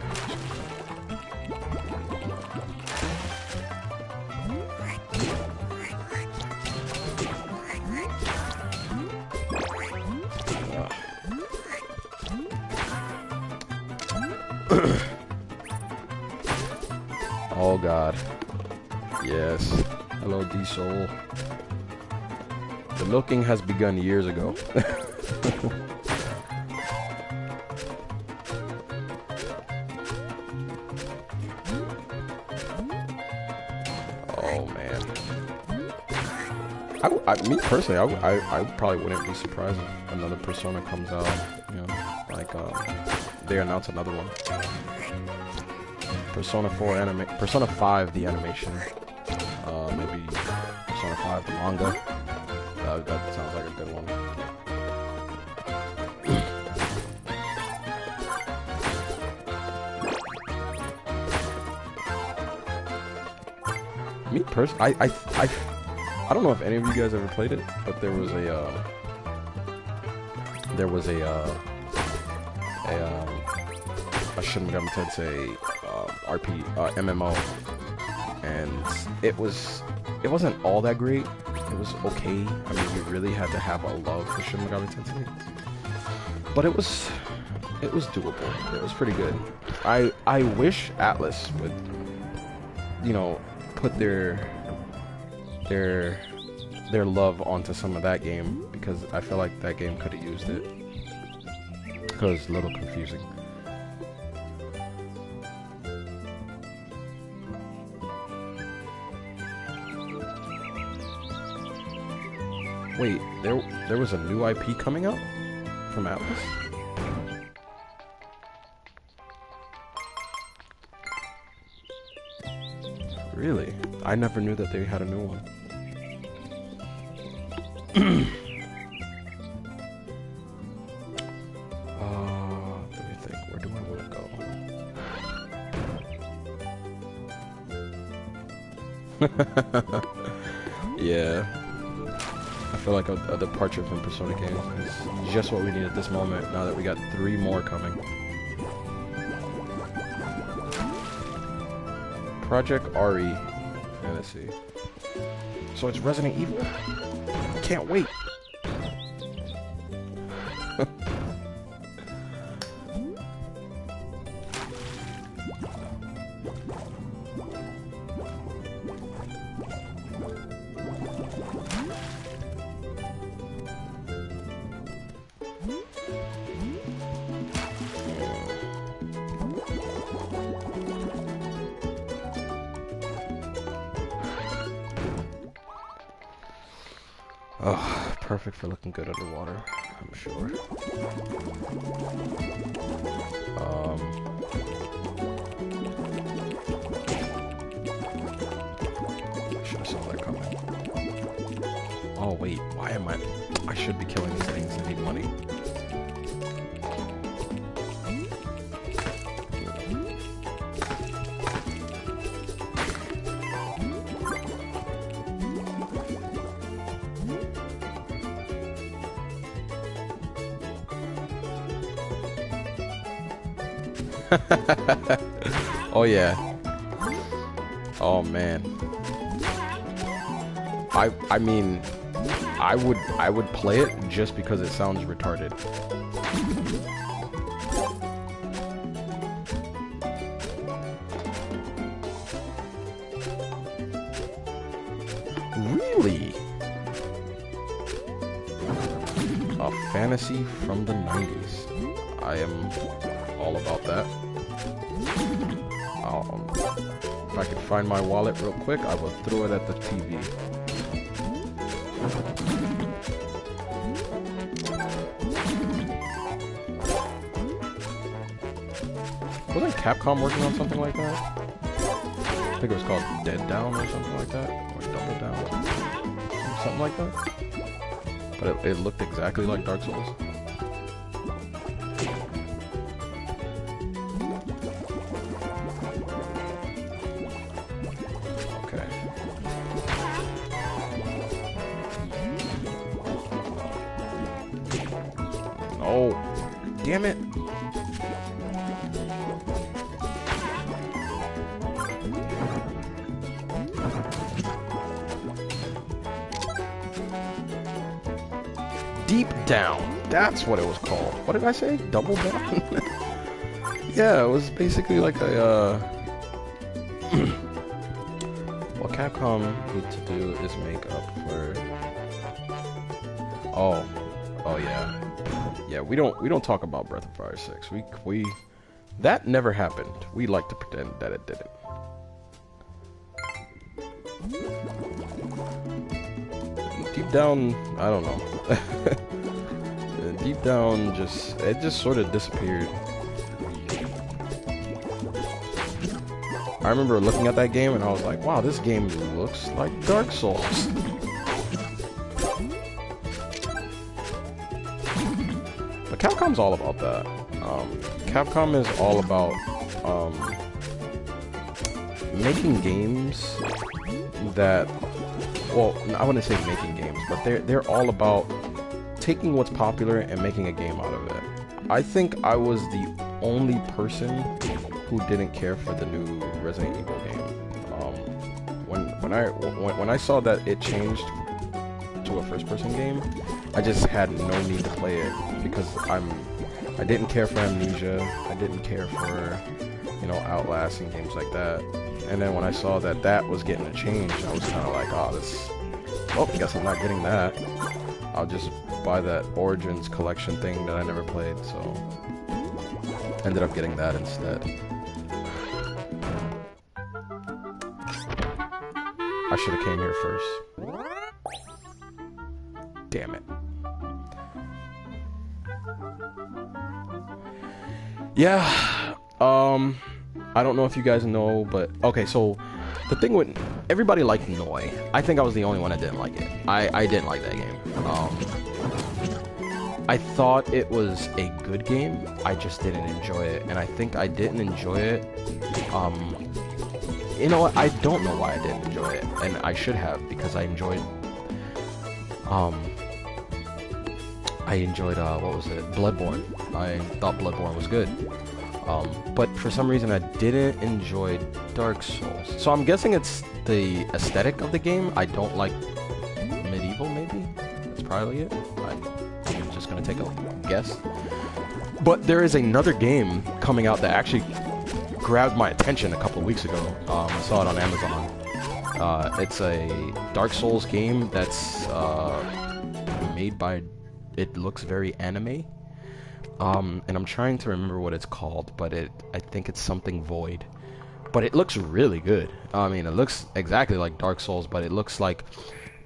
Oh god. Yes. Hello, D-Soul. The milking has begun years ago. Oh man. Me personally, I probably wouldn't be surprised if another Persona comes out. You know, like they announce another one. Persona 4 Persona 5 the animation. Maybe Persona 5 the manga. That sounds like a good one. Me personally, I don't know if any of you guys ever played it, but there was a Shin Megami Tensei MMO, and it wasn't all that great. It was okay. I mean, you really had to have a love for Shin Megami Tensei, but it was doable. It was pretty good. I wish Atlas would, you know, put their love onto some of that game, because I feel like that game could have used it, because it's a little confusing. Wait, there was a new IP coming out from Atlas? Really? I never knew that they had a new one. Let me think. Where do I want to go? Yeah. I feel like a departure from Persona games is just what we need at this moment, now that we got 3 more coming. Project Ari. Yeah, let's see. So it's Resident Evil. Can't wait. Oh, perfect for looking good underwater, I'm sure. Should have saw that coming. Oh wait, why am I should be killing these things and need money. Oh yeah. Oh man. I mean, I would play it just because it sounds retarded. Really? A fantasy from the 90s. I am all about that. If I could find my wallet real quick, I will throw it at the TV. Wasn't Capcom working on something like that? I think it was called Dead Down or something like that, or Double Down, something like that. but it looked exactly like Dark Souls. Okay. Oh, damn it. Deep Down. That's what it was called. What did I say? Double Down? Yeah, it was basically like a, what Capcom need to do is make up for... Oh. Oh, yeah. Yeah, we don't talk about Breath of Fire 6. We... That never happened. We like to pretend that it didn't. Deep Down, I don't know. Deep Down it just sort of disappeared. I remember looking at that game and I was like, wow, this game looks like Dark Souls. But Capcom's all about that. Capcom is all about making games that, well, I wouldn't say making games, but they're all about taking what's popular and making a game out of it. I think I was the only person who didn't care for the new Resident Evil game. When I saw that it changed to a first-person game, I just had no need to play it because I didn't care for Amnesia. I didn't care for, you know, Outlast and games like that. And then when I saw that that was getting a change, I was kind of like, oh, well, I guess I'm not getting that. I'll just buy that Origins collection thing that I never played, so ended up getting that instead. I should have came here first. Damn it. Yeah, I don't know if you guys know, but okay, so the thing with everybody liked Noi. I think I was the only one that didn't like it. I didn't like that game. I thought it was a good game. I just didn't enjoy it, and I think I didn't enjoy it. You know what? I don't know why I didn't enjoy it, and I should have, because I enjoyed. What was it? Bloodborne. I thought Bloodborne was good. But for some reason I didn't enjoy Dark Souls. So I'm guessing it's the aesthetic of the game. I don't like medieval, maybe? That's probably it. I'm just gonna take a guess. But there is another game coming out that actually grabbed my attention a couple of weeks ago. I saw it on Amazon. It's a Dark Souls game that's made by... It looks very anime. And I'm trying to remember what it's called, but I think it's something Void. But it looks really good. I mean, it looks exactly like Dark Souls, but it looks like...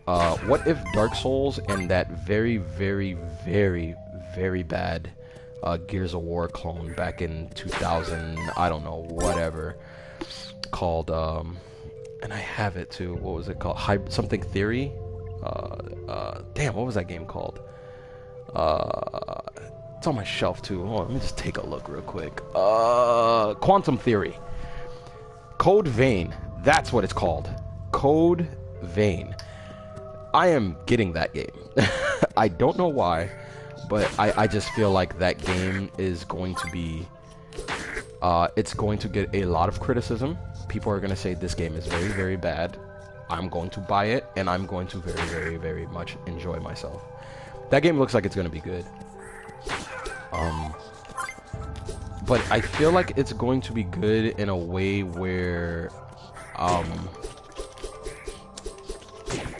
what if Dark Souls and that very, very, very, very bad Gears of War clone back in 2000, I don't know, whatever, called... and I have it too. What was it called? Something Theory? Damn, what was that game called? It's on my shelf too. Hold on, let me just take a look real quick. Quantum Theory. Code Vein. That's what it's called. Code Vein. I am getting that game. I don't know why, but I just feel like that game is going to be... it's going to get a lot of criticism. People are going to say this game is very, very bad. I'm going to buy it, and I'm going to very, very, very much enjoy myself. That game looks like it's going to be good. But I feel like it's going to be good in a way where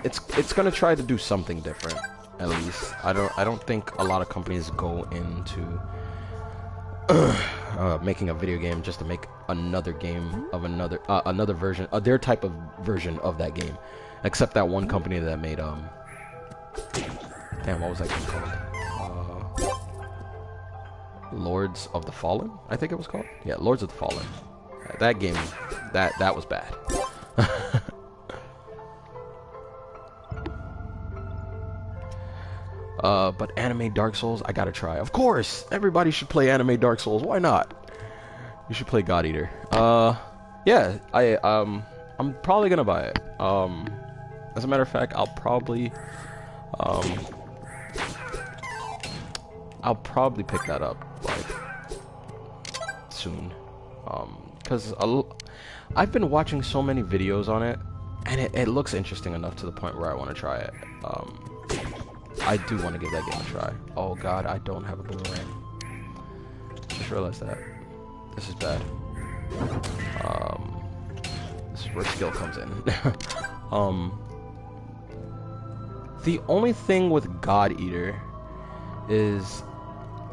it's going to try to do something different, at least. I don't think a lot of companies go into making a video game just to make another game of another version, their type of version of that game, except that one company that made damn, what was that game called? Lords of the Fallen, I think it was called. Yeah, Lords of the Fallen. That game, that was bad. But anime Dark Souls, I gotta try. Of course, everybody should play anime Dark Souls. Why not? You should play God Eater. Yeah, I'm probably gonna buy it. As a matter of fact, I'll probably pick that up like soon. Because I've been watching so many videos on it, and it looks interesting enough to the point where I want to try it. I do want to give that game a try. Oh god, I don't have a boomerang. Just realized that. This is bad. This is where skill comes in. The only thing with God Eater is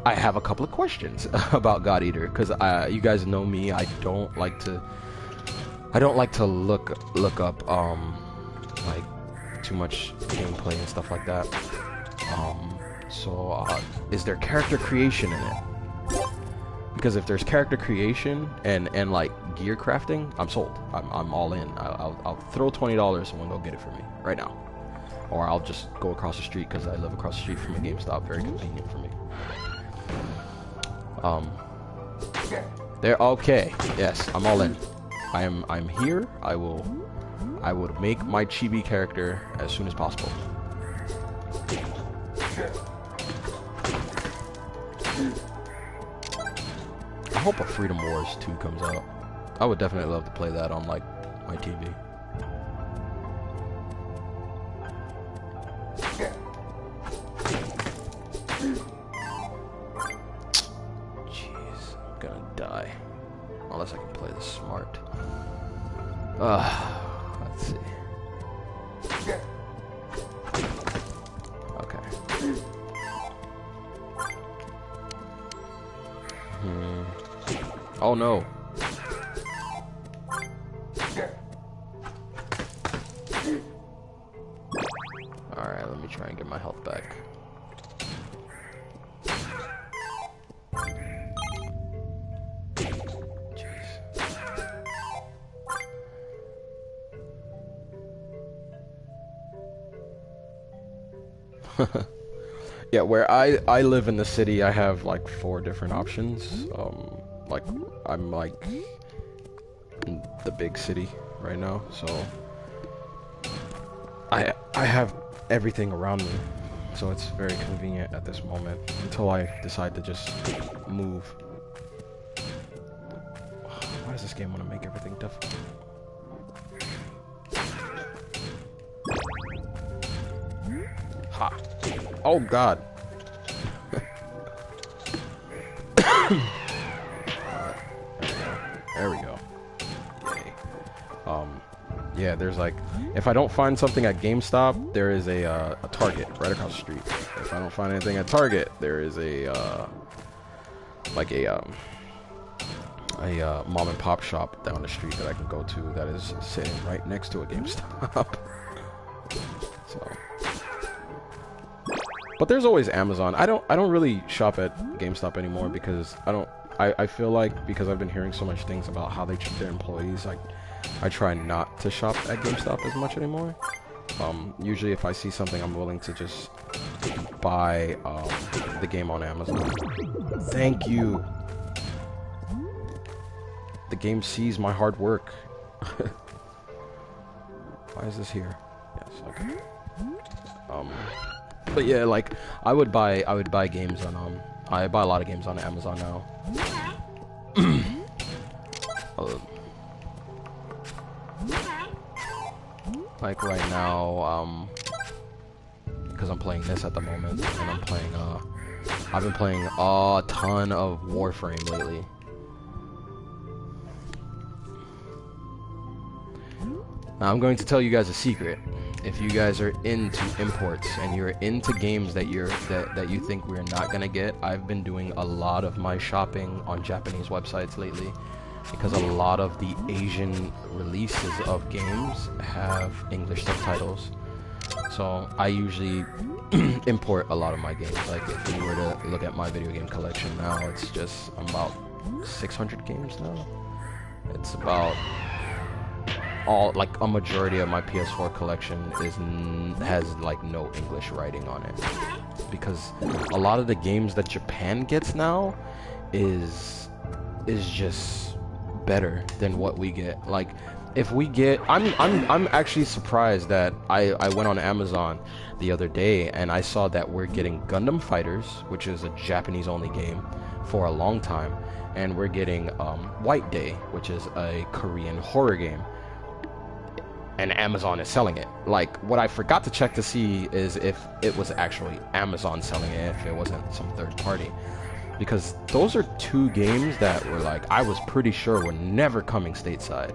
I have a couple of questions about God Eater, because you guys know me. I don't like to look up like too much gameplay and stuff like that. So is there character creation in it? Because if there's character creation and like gear crafting, I'm sold. I'm all in. I'll throw $20 someone go get it for me right now, or I'll just go across the street because I live across the street from a GameStop. Very convenient for me. There. Okay. Yes, I'm all in. I'm here. I would make my chibi character as soon as possible. I hope a Freedom Wars 2 comes out. I would definitely love to play that on like my TV. Jeez, I'm gonna die. Unless I can play this smart. Let's see. Okay. Oh no. Alright, let me try and get my health back. Yeah, where I live in the city, I have like 4 different options. Like I'm like in the big city right now, so I have everything around me, so it's very convenient at this moment until I decide to just move. Why does this game want to make everything difficult? Ha! Oh god! There we go. Yay. Yeah, there's like, if I don't find something at GameStop, there is a Target right across the street. If I don't find anything at Target, there is a like a mom and pop shop down the street that I can go to that is sitting right next to a GameStop. So, but there's always Amazon. I don't really shop at GameStop anymore because I feel like because I've been hearing so much things about how they treat their employees, I try not to shop at GameStop as much anymore. Usually if I see something, I'm willing to just buy the game on Amazon. Thank you. The game sees my hard work. Why is this here? Yes, okay. But yeah, like I would buy games on I buy a lot of games on Amazon now. Like right now, because I'm playing this at the moment, and I've been playing a ton of Warframe lately. Now I'm going to tell you guys a secret. If you guys are into imports and you're into games that you think we're not gonna get, I've been doing a lot of my shopping on Japanese websites lately because a lot of the Asian releases of games have English subtitles. So I usually import a lot of my games. Like if you were to look at my video game collection now, it's just about 600 games now. It's about all, like, a majority of my PS4 collection has like no English writing on it, because a lot of the games that Japan gets now is just better than what we get. Like, if we get, I'm actually surprised that I went on Amazon the other day and I saw that we're getting Gundam Fighters, which is a Japanese only game for a long time, and we're getting White Day, which is a Korean horror game, and Amazon is selling it. Like, what I forgot to check to see is if it was actually Amazon selling it, if it wasn't some third party, because those are two games that were, like, I was pretty sure were never coming stateside.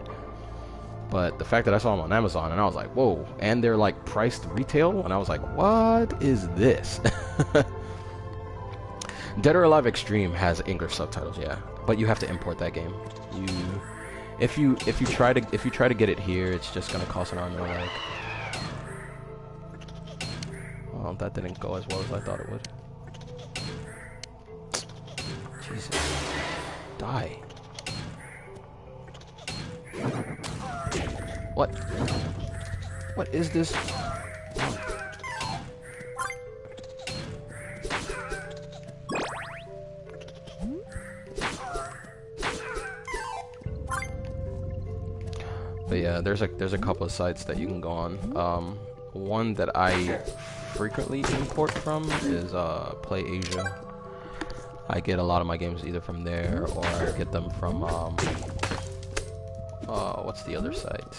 But the fact that I saw them on Amazon, and I was like, whoa, and they're like priced retail, and I was like, what is this? Dead or Alive Extreme has English subtitles, yeah, but you have to import that game. If you try to get it here, it's just gonna cost an arm and a leg. Oh, that didn't go as well as I thought it would. Jesus, die. What? What is this? But yeah, there's a couple of sites that you can go on. One that I frequently import from is PlayAsia. I get a lot of my games either from there, or I get them from what's the other site?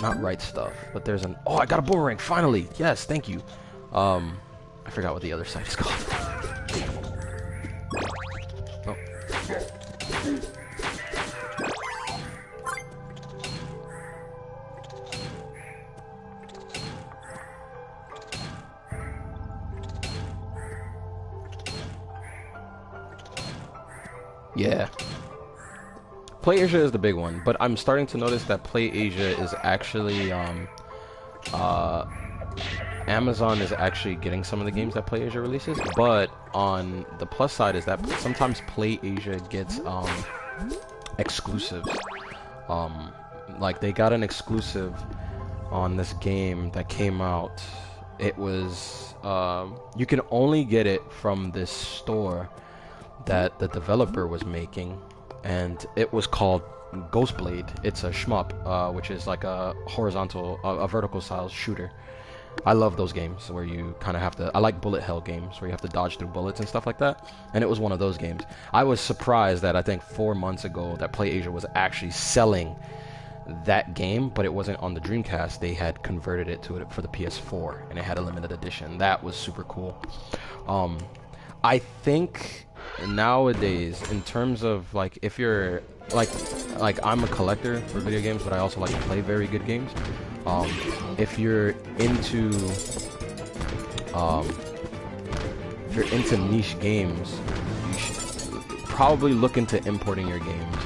Not Right Stuff, but there's an, oh, I got a boomerang, finally! Yes, thank you. I forgot what the other site is called. Oh. Yeah. PlayAsia is the big one, but I'm starting to notice that PlayAsia is actually, Amazon is actually getting some of the games that PlayAsia releases, but on the plus side is that sometimes PlayAsia gets, exclusives. Like, they got an exclusive on this game that came out. It was, you can only get it from this store that the developer was making, and it was called Ghostblade. It's a shmup, which is like a horizontal, a vertical style shooter. I love those games where you kind of have to, I like bullet hell games where you have to dodge through bullets and stuff like that, and it was one of those games. I was surprised that I think 4 months ago that PlayAsia was actually selling that game, but it wasn't on the Dreamcast. They had converted it to it for the PS4, and it had a limited edition. That was super cool. I think nowadays, in terms of, like, if you're like I'm a collector for video games, but I also like to play very good games. If you're into niche games, you should probably look into importing your games,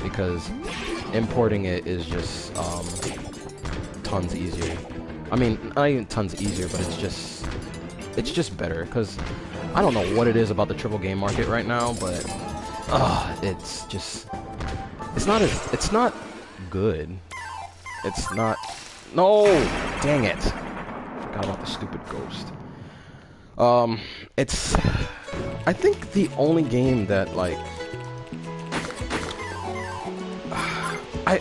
because importing it is just tons easier. I mean, not even tons easier, but it's just better, because I don't know what it is about the triple game market right now, but it's not good. It's not. No, dang it! Forgot about the stupid ghost. It's. I think the only game that, like, I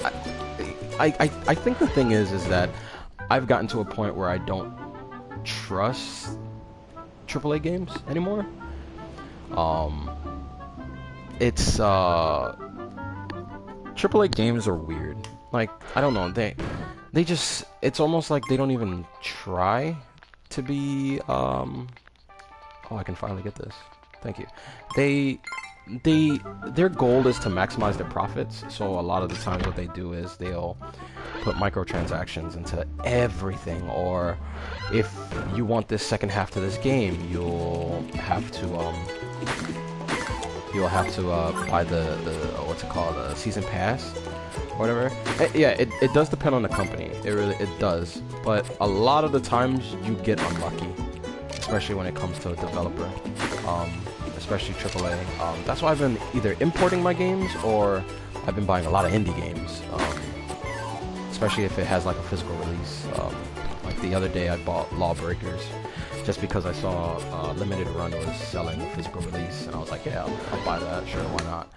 think the thing is that I've gotten to a point where I don't trust AAA games anymore. It's AAA games are weird. Like, I don't know, they just, it's almost like they don't even try to be oh, I can finally get this. Thank you. Their goal is to maximize their profits, so a lot of the times what they do is they'll put microtransactions into everything, or if you want this second half to this game, you'll have to buy the what's it called, a season pass or whatever. Yeah, it does depend on the company. It does, but a lot of the times you get unlucky, especially when it comes to a developer. especially AAA. That's why I've been either importing my games or I've been buying a lot of indie games, especially if it has like a physical release. Like the other day I bought Lawbreakers just because I saw Limited Run was selling a physical release, and I was like, yeah, I'll buy that, sure, why not.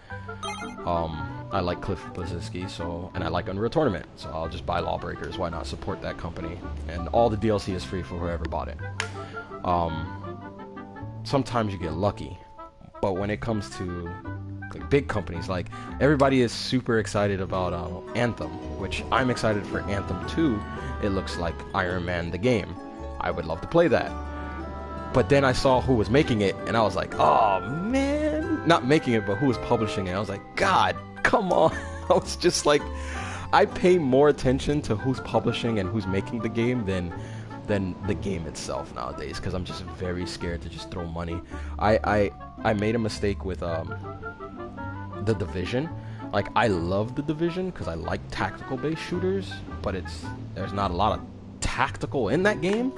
I like Cliff Bleszinski, and I like Unreal Tournament, so I'll just buy Lawbreakers, why not support that company, and all the DLC is free for whoever bought it. Sometimes you get lucky, but when it comes to like big companies, like everybody is super excited about Anthem, which I'm excited for Anthem 2. It looks like Iron Man the game. I would love to play that. But then I saw who was making it, and I was like, oh man, not making it, but who was publishing it. I was like, God, come on. I was just like, I pay more attention to who's publishing and who's making the game than the game itself nowadays, because I'm just very scared to just throw money. I made a mistake with The Division. Like, I love The Division because I like tactical-based shooters, but there's not a lot of tactical in that game.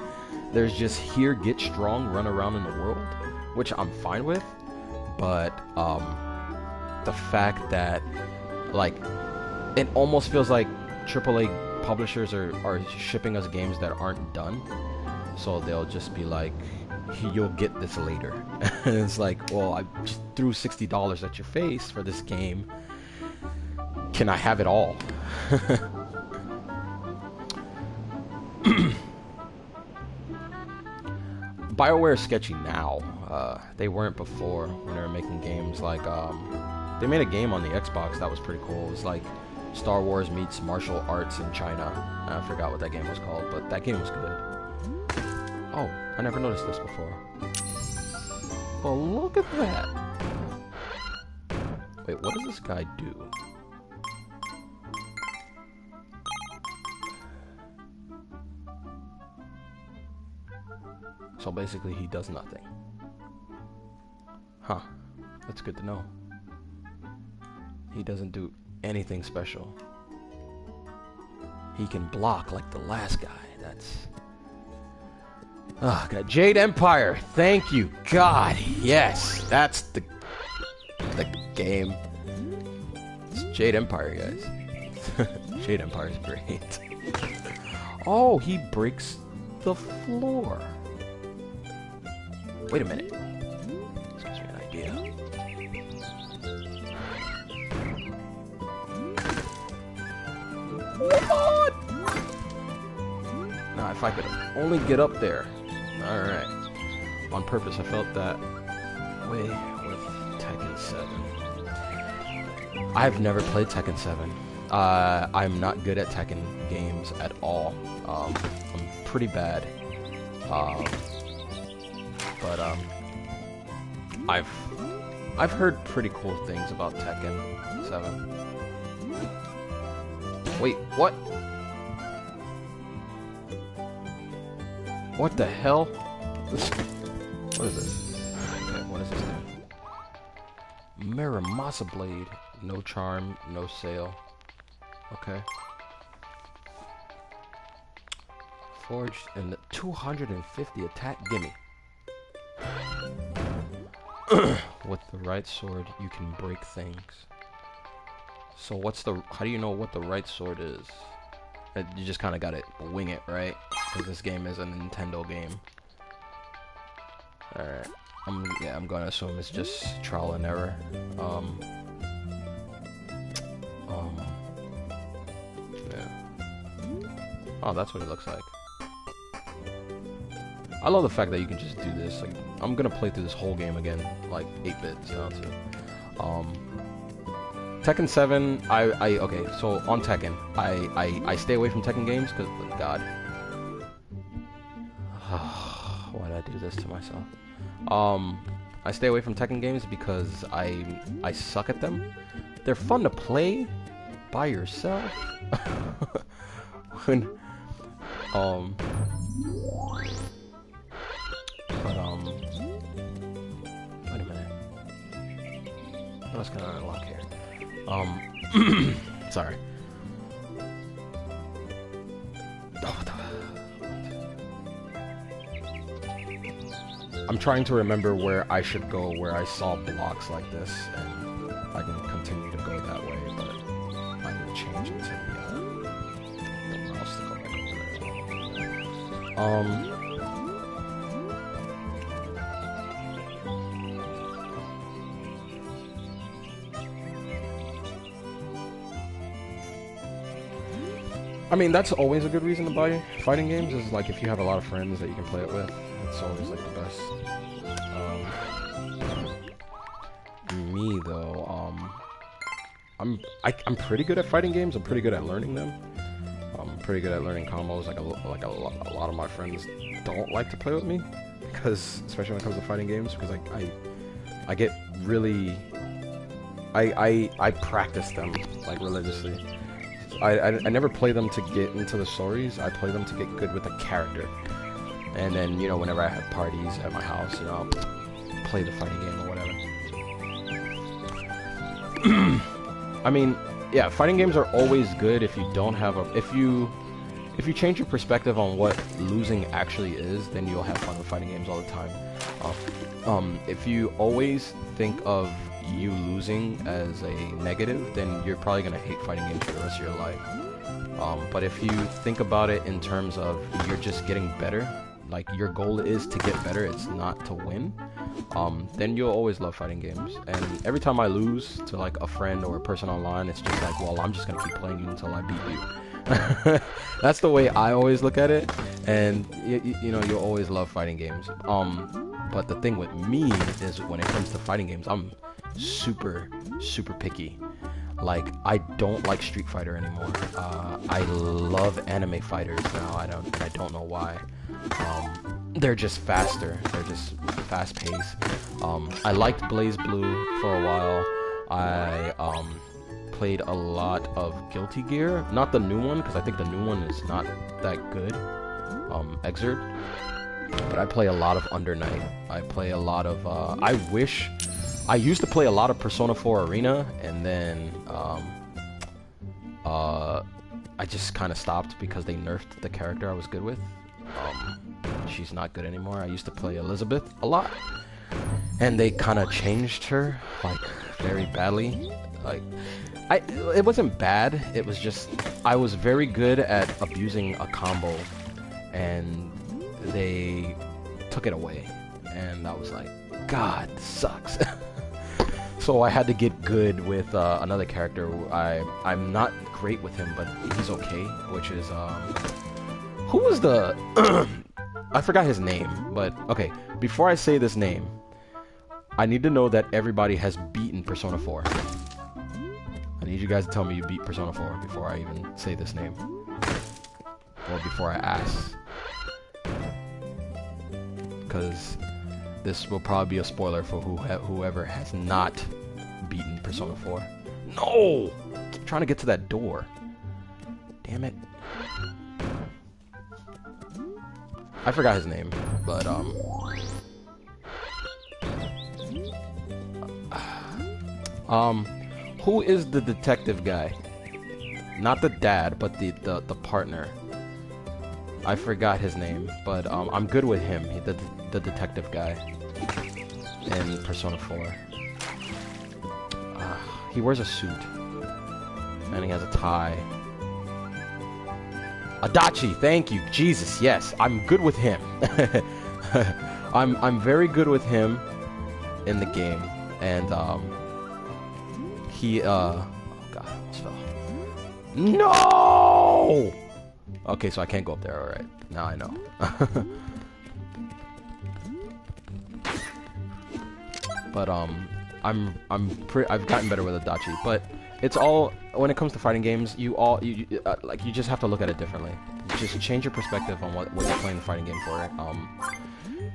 There's just here, get strong, run around in the world, which I'm fine with. But the fact that, like, it almost feels like AAA publishers are shipping us games that aren't done. So they'll just be like, you'll get this later. And it's like, well, I just threw $60 at your face for this game. Can I have it all? BioWare is sketchy now. They weren't before when they were making games like they made a game on the Xbox that was pretty cool. It was like Star Wars meets martial arts in China. I forgot what that game was called, but that game was good. Oh, I never noticed this before. Well, look at that. Wait, what does this guy do? So basically he does nothing. Huh. That's good to know. He doesn't do anything special. He can block like the last guy. That's... Oh, God. Jade Empire. Thank you, God. Yes, that's the game. It's Jade Empire, guys. Jade Empire is great. Oh, he breaks the floor. Wait a minute. This gives me an idea. What? Now, if I could only get up there. Alright. On purpose, I felt that way with Tekken 7. I've never played Tekken 7. I'm not good at Tekken games at all. I'm pretty bad. But I've heard pretty cool things about Tekken 7. Wait, what? What the hell? What is this? Okay, what is this thing? Miramasa Blade. No charm, no sale. Okay. Forged and 250 attack, gimme. With the right sword, you can break things. So how do you know what the right sword is? You just kind of gotta wing it, right? Because this game is a Nintendo game. Alright. I'm gonna assume it's just trial and error. Yeah. Oh, that's what it looks like. I love the fact that you can just do this. Like, I'm gonna play through this whole game again, like 8-bit, so Tekken 7, okay, so on Tekken, I stay away from Tekken games, because, God. Why did I do this to myself? I stay away from Tekken games because I suck at them. They're fun to play by yourself. When, wait a minute. What else can I unlock here? Sorry. I'm trying to remember where I should go, where I saw blocks like this, and I can continue to go that way, but I need to change it to the mouse to go back over there. I mean, that's always a good reason to buy fighting games, is like if you have a lot of friends that you can play it with, it's always like the best. Me though, I'm pretty good at fighting games. I'm pretty good at learning them. I'm pretty good at learning combos. Like a lot of my friends don't like to play with me, because especially when it comes to fighting games, because I get really I practice them like religiously. I never play them to get into the stories. I play them to get good with the character. And then, you know, whenever I have parties at my house, you know, I'll play the fighting game or whatever. I mean, yeah, fighting games are always good if you don't have a... If you change your perspective on what losing actually is, then you'll have fun with fighting games all the time. If you always think of you losing as a negative, then you're probably going to hate fighting games for the rest of your life. But if you think about it in terms of you're just getting better, like your goal is to get better, it's not to win, then you'll always love fighting games. And every time I lose to like a friend or a person online, it's just like, well, I'm just going to keep playing you until I beat you. That's the way I always look at it, and you know, you'll always love fighting games. But the thing with me is when it comes to fighting games, I'm super picky. Like, I don't like Street Fighter anymore. I love anime fighters now. I don't know why. They're just faster. They're just fast paced. I liked Blaze Blue for a while. I played a lot of Guilty Gear, not the new one, because I think the new one is not that good. Exert. But I play a lot of Under Night. I play a lot of I used to play a lot of Persona 4 Arena, and then I just kind of stopped because they nerfed the character I was good with. She's not good anymore. I used to play Elizabeth a lot, and they kind of changed her like very badly. Like, it wasn't bad. It was just I was very good at abusing a combo, and they took it away, and I was like, God, this sucks. So I had to get good with another character. I'm not great with him, but he's okay, which is who was the I forgot his name, but okay, before I say this name, I need to know that everybody has beaten Persona 4. I need you guys to tell me you beat Persona 4 before I even say this name, or before I ask, because this will probably be a spoiler for whoever has not beaten Persona 4. No! I'm trying to get to that door. Damn it. I forgot his name, but who is the detective guy? Not the dad, but the partner. I forgot his name, but I'm good with him. The detective guy in Persona 4. He wears a suit, and he has a tie. Adachi, thank you. Jesus, yes, I'm good with him. I'm very good with him in the game, and he oh god, I almost fell. No! Okay, so I can't go up there. All right, now I know. But I've gotten better with Adachi, but it's all, when it comes to fighting games, you just have to look at it differently. Just change your perspective on what you're playing the fighting game for.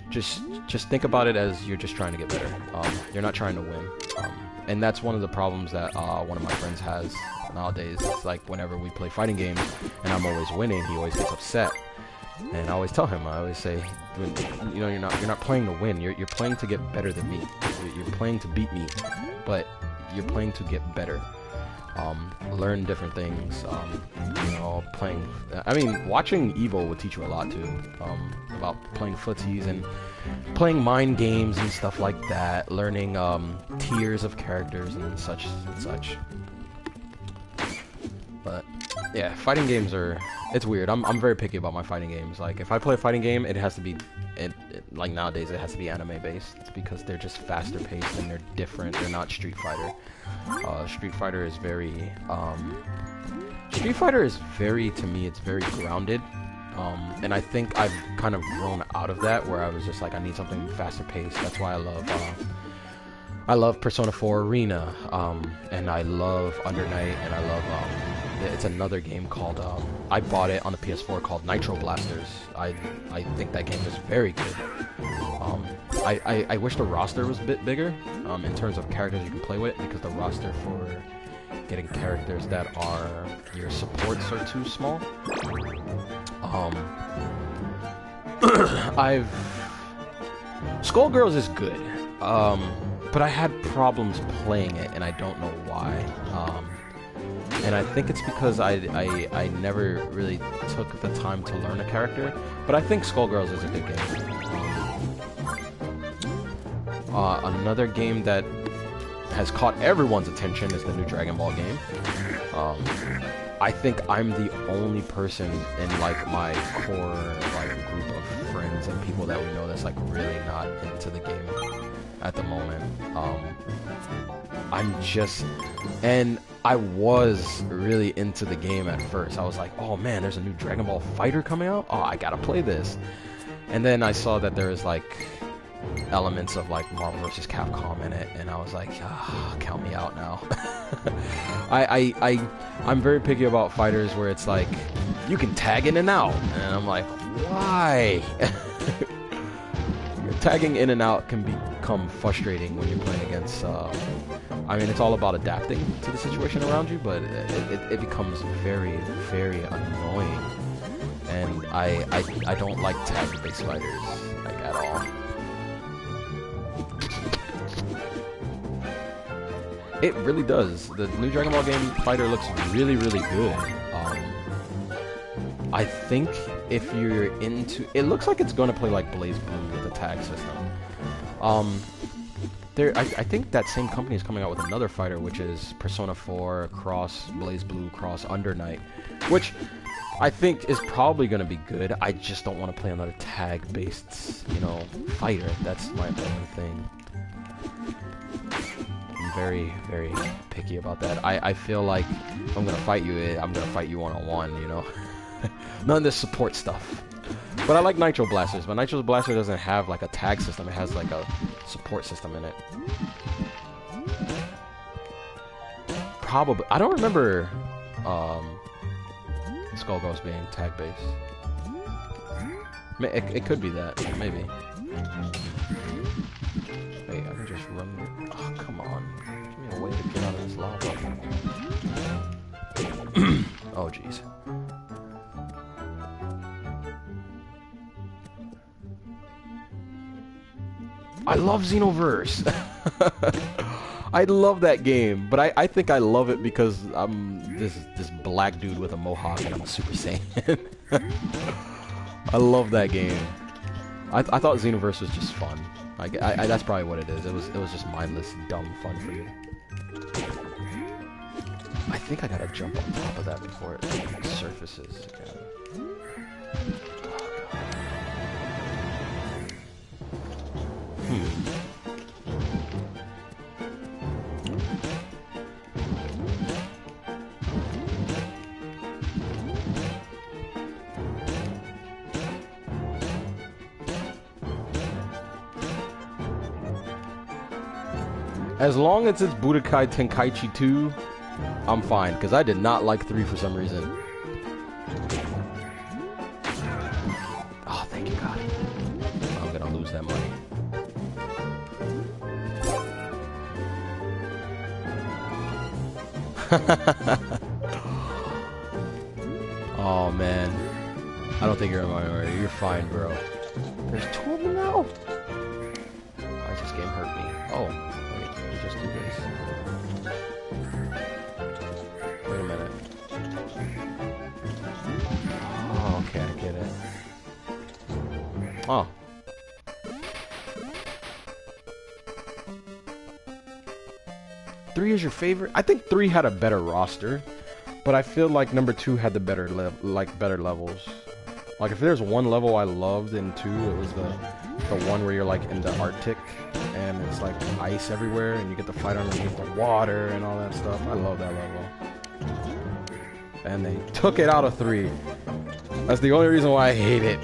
Just think about it as you're just trying to get better. You're not trying to win. And that's one of the problems that one of my friends has nowadays. It's like whenever we play fighting games and I'm always winning, he always gets upset. And I always tell him, I always say, you know, you're not playing to win. You're playing to get better than me. You're playing to beat me, but you're playing to get better. learn different things. You know, playing. I mean, watching Evo would teach you a lot too. About playing footsies and playing mind games and stuff like that. Learning tiers of characters and such and such. But yeah, fighting games are. It's weird. I'm very picky about my fighting games. Like if I play a fighting game, it has to be. Like nowadays, it has to be anime based. It's because they're just faster paced and they're different. They're not Street Fighter. Street Fighter is very. Street Fighter is very, to me, it's very grounded. And I think I've kind of grown out of that, where I was just like, I need something faster paced. That's why I love Persona 4 Arena, and I love Under Night, and I love, it's another game called, I bought it on the PS4 called Nitro Blasters. I think that game is very good. I wish the roster was a bit bigger, in terms of characters you can play with, because the roster for getting characters that are your supports are too small. Skullgirls is good, but I had problems playing it, and I don't know why. And I think it's because I never really took the time to learn a character, but I think Skullgirls is a good game. Another game that has caught everyone's attention is the new Dragon Ball game. I think I'm the only person in like my core like group of friends and people that we know that's like really not into the game at the moment. And I was really into the game at first. I was like, oh man, there's a new Dragon Ball Fighter coming out. Oh, I gotta play this. And then I saw that there was like elements of like Marvel vs. Capcom in it, and I was like, count me out now. I'm very picky about fighters where it's like you can tag in and out, and I'm like, why? Tagging in and out can become frustrating when you're playing against. I mean, it's all about adapting to the situation around you, but it becomes very, very annoying, and I don't like tag-based fighters like at all. It really does. The new Dragon Ball game fighter looks really, really good. I think if you're into... It looks like it's going to play like Blaze Blue with a tag system. I think that same company is coming out with another fighter, which is Persona 4 cross Blaze Blue cross Under Night, which I think is probably going to be good. I just don't want to play another tag-based, you know, fighter. That's my only thing. Very, very picky about that. I feel like if I'm gonna fight you, I'm gonna fight you one-on-one, you know? None of this support stuff. But I like Nitro Blasters, but Nitro Blaster doesn't have like a tag system, it has like a support system in it. Probably. I don't remember Skullgirls being tag-based. It could be that, maybe. Wait, I can just run... Oh, come on. Give me a way to get out of this lava. Oh, jeez. I love Xenoverse! I love that game, but I think I love it because I'm this black dude with a mohawk and I'm a Super Saiyan. I love that game. I thought Xenoverse was just fun. That's probably what it is. It was just mindless, dumb fun for you. I think I gotta jump on top of that before it surfaces again. As long as it's Budokai Tenkaichi 2, I'm fine, because I did not like 3 for some reason. Oh, thank you, God. I'm gonna lose that money. Oh, man. I don't think you're in my order. You're fine, bro. There's 2 of them now? Why does this game hurt me? Oh. Just do this. get it. Oh. Three is your favorite? I think 3 had a better roster, but I feel like number 2 had the better better levels. Like if there's one level I loved in 2, it was the one where you're like in the Arctic and it's like ice everywhere and you get to fight underneath the water and all that stuff. I love that level. And they took it out of 3. That's the only reason why I hate it.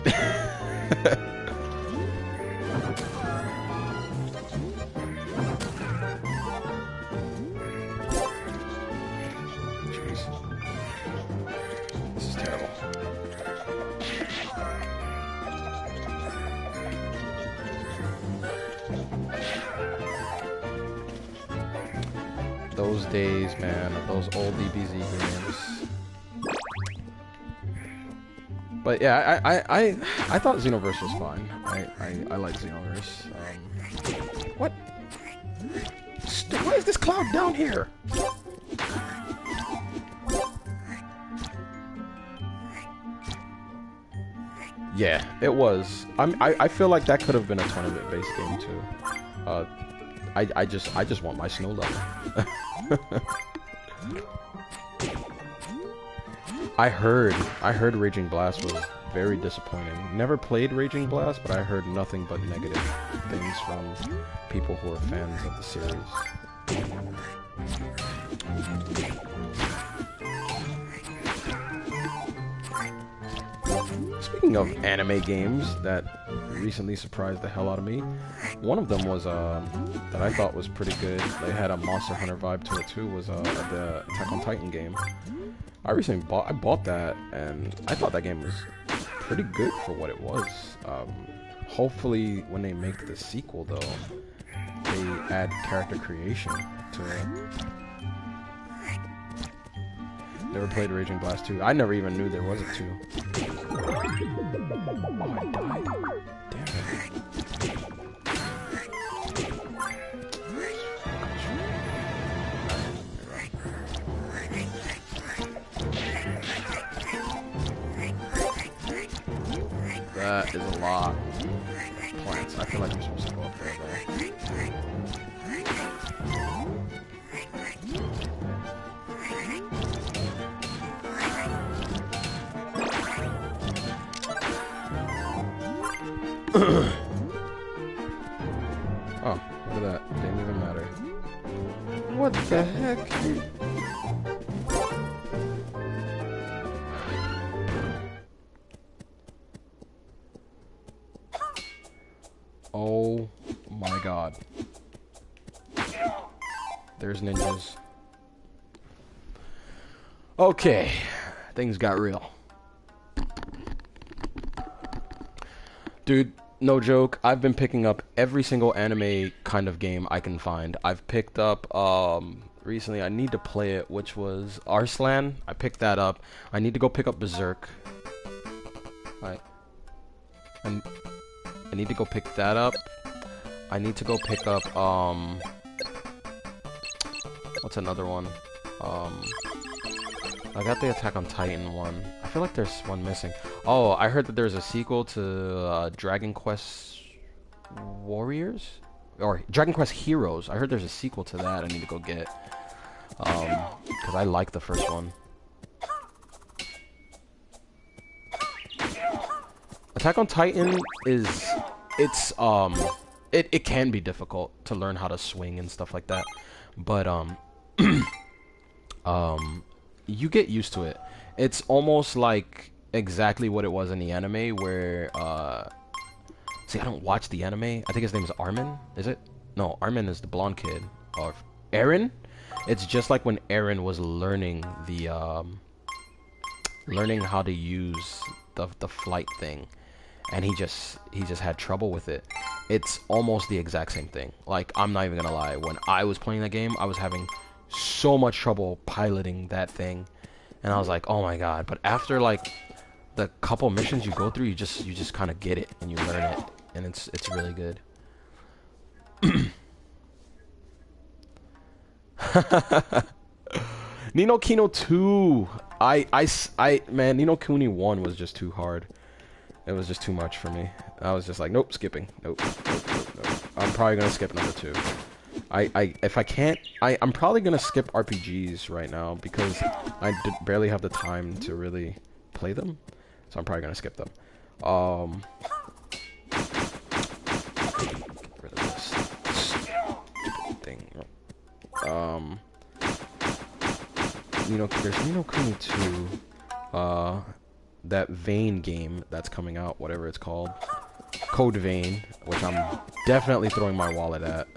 Those days, man, those old DBZ games. But yeah, I thought Xenoverse was fine. I like Xenoverse. What? Why is this cloud down here? Yeah, it was. I feel like that could have been a tournament-based game too. I just want my snow level. I heard Raging Blast was very disappointing. Never played Raging Blast, but I heard nothing but negative things from people who are fans of the series. Speaking of anime games that recently surprised the hell out of me, one of them was that I thought was pretty good. They had a Monster Hunter vibe to it too. Was the Attack on Titan game. I recently bought that, and I thought that game was pretty good for what it was. Hopefully, when they make the sequel, though, they add character creation to it. Never played Raging Blast 2. I never even knew there was a 2. Oh, I died. Damn it. That is a lot of plants. I feel like I'm supposed to go up there, Oh, look at that. Didn't even matter. What the heck? Oh my god. There's ninjas. Okay. Things got real. Dude, no joke. I've been picking up every single anime kind of game I can find. I've picked up, recently, I need to play it, which was Arslan. I picked that up. I need to go pick up Berserk. I need to go pick that up. I need to go pick up, what's another one? I got the Attack on Titan one. I feel like there's one missing. Oh, I heard that there's a sequel to Dragon Quest Warriors? Or Dragon Quest Heroes. I heard there's a sequel to that I need to go get. Because I like the first one. Attack on Titan is... It can be difficult to learn how to swing and stuff like that. But, you get used to it. It's almost like exactly what it was in the anime where, see, I don't watch the anime. I think his name is Armin, is it? No, Armin is the blonde kid. Or Eren? It's just like when Eren was learning the, learning how to use the flight thing. And he just had trouble with it. It's almost the exact same thing. Like, I'm not even gonna lie. When I was playing that game, I was having so much trouble piloting that thing. And I was like, oh my god. But after, like, the couple missions you go through, you just kind of get it. And you learn it. And it's really good. Ni no Kino 2. Man, Ni no Kuni 1 was just too hard. It was just too much for me. I was just like, nope, skipping. Nope, nope, nope, nope. I'm probably gonna skip number 2. If I can't, I'm probably gonna skip RPGs right now because I barely have the time to really play them. So I'm probably gonna skip them. Get rid of this stupid thing. There's Ni no Kuni 2. That Vein game that's coming out, whatever it's called. Code Vein, which I'm definitely throwing my wallet at.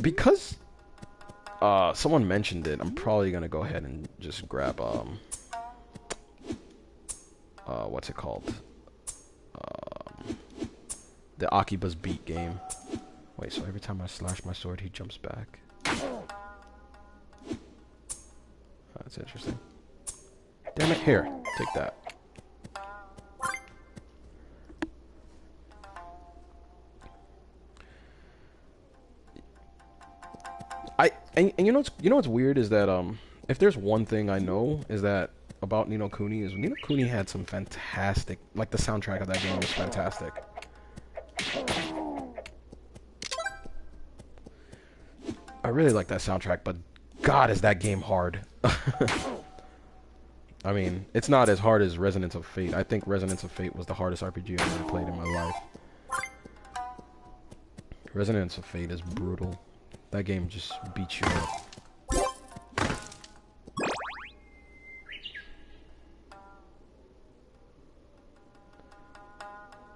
Because someone mentioned it, I'm probably gonna go ahead and just grab what's it called? The Akiba's Beat game. Wait, so every time I slash my sword, he jumps back. That's interesting. Damn it, here, take that. And you know what's weird is that if there's one thing I know is that about Ni no Kuni is Ni no Kuni had some fantastic, like the soundtrack of that game was fantastic. I really like that soundtrack, but God, is that game hard. I mean, it's not as hard as Resonance of Fate. I think Resonance of Fate was the hardest RPG I've ever played in my life. Resonance of Fate is brutal. That game just beats you up.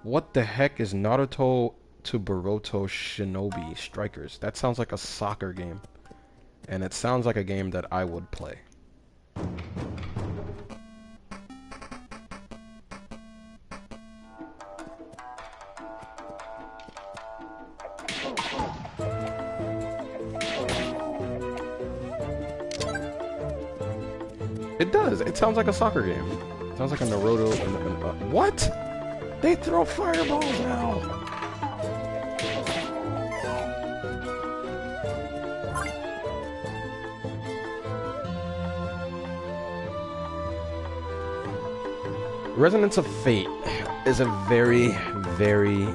What the heck is Naruto to Boruto Shinobi Strikers? That sounds like a soccer game. And it sounds like a game that I would play. It does. It sounds like a soccer game. It sounds like a Naruto. What? They throw fireballs now. Resonance of Fate is a very, very,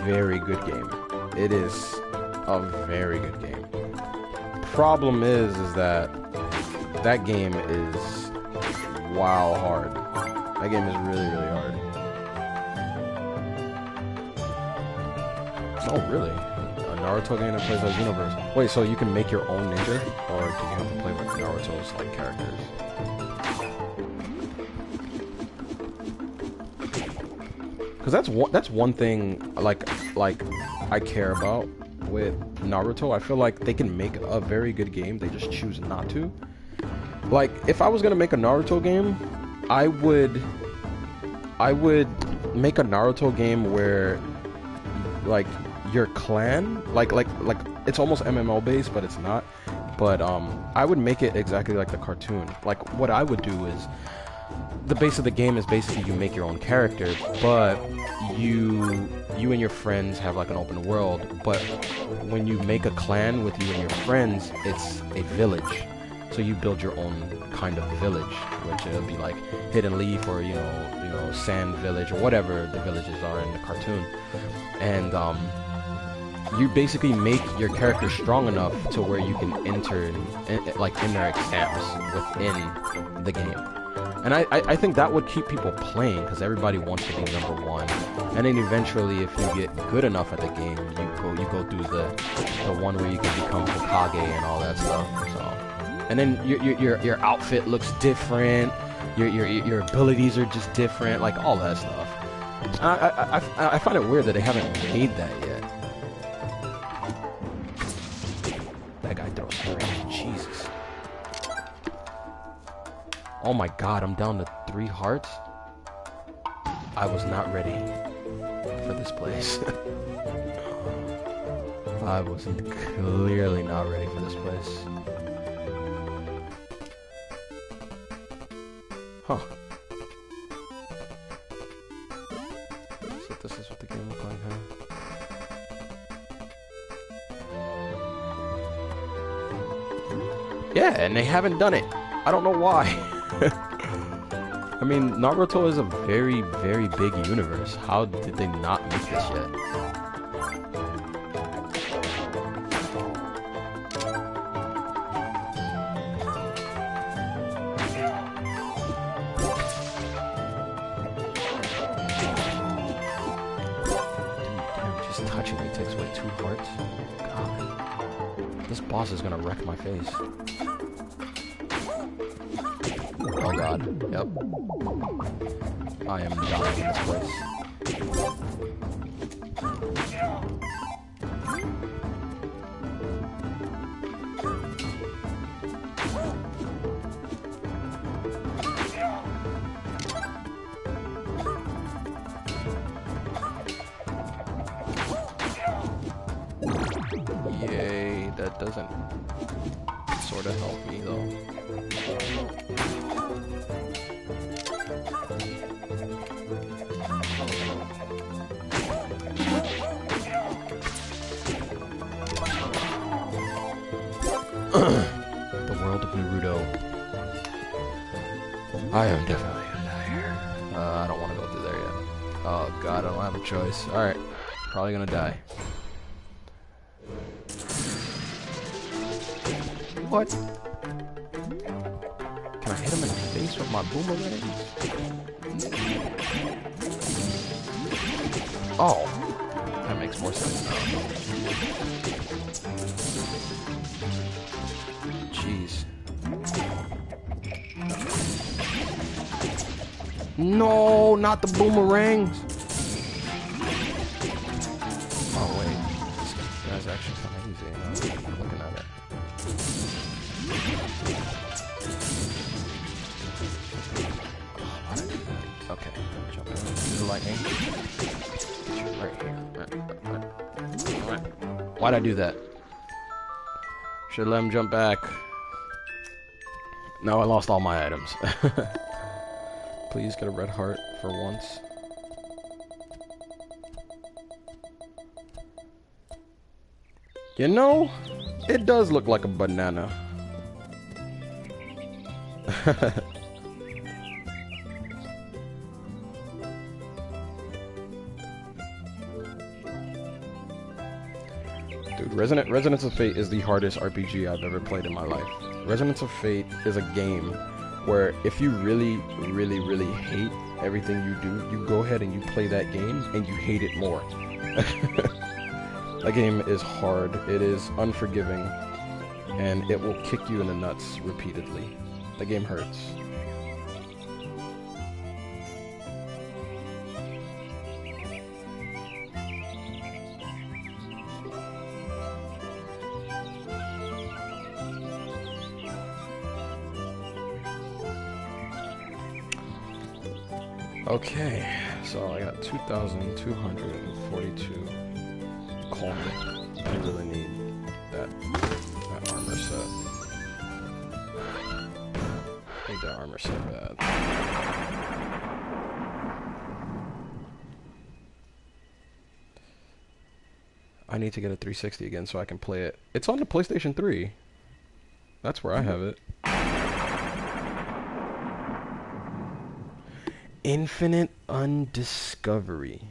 very good game. It is a very good game. Problem is that that game is wow hard. That game is really, really hard. Oh, really? A Naruto game that plays as Universe. Wait, so you can make your own ninja, or do you have to play with Naruto's like characters? Because that's one thing like I care about with Naruto. I feel like they can make a very good game, they just choose not to. Like, if I was gonna make a Naruto game, I would make a Naruto game where, like, your clan, like it's almost MMO based, but it's not. But I would make it exactly like the cartoon. Like, what I would do is, the base of the game is basically you make your own character, but you and your friends have like an open world. But when you make a clan with you and your friends, it's a village. So you build your own kind of village, which it'll be like Hidden Leaf or you know Sand Village or whatever the villages are in the cartoon, and you basically make your character strong enough to where you can enter like in their exams within the game. And I think that would keep people playing because everybody wants to be #1. And then eventually, if you get good enough at the game, you go through the one where you can become Hokage and all that stuff. So. And then your outfit looks different, your abilities are just different, like all that stuff. I find it weird that they haven't made that yet. That guy throws everything, Jesus. Oh my God, I'm down to 3 hearts. I was not ready for this place. I was clearly not ready for this place. Huh. So this is what the game looks like, huh? Yeah, and they haven't done it. I don't know why. I mean, Naruto is a very, very big universe. How did they not make this yet? Touching me takes away 2 hearts. God. This boss is gonna wreck my face. Oh god. Yep. I am dying in this place. Yay, that doesn't sort of help me though. The world of Naruto. I am definitely gonna die here. I don't want to go through there yet. Oh god, I don't have a choice. Alright, probably gonna die. What? Can I hit him in the face with my boomerang? Oh, that makes more sense now. Jeez. No, not the boomerangs. Oh wait, this guy's actually kind of easy. I'm looking at it. Okay, jump in. Do the lightning. Right here. Right. Why'd I do that? Should let him jump back. Now I lost all my items. Please get a red heart for once. You know, it does look like a banana. Dude, Resonance of Fate is the hardest RPG I've ever played in my life. Resonance of Fate is a game where if you really, really, really hate everything you do, you go ahead and you play that game and you hate it more. That game is hard, it is unforgiving, and it will kick you in the nuts repeatedly. The game hurts. Okay, so I got 2,242 coin. I really need that armor set. I need that armor set bad. I need to get a 360 again so I can play it. It's on the PlayStation 3. That's where I have it. Infinite Undiscovery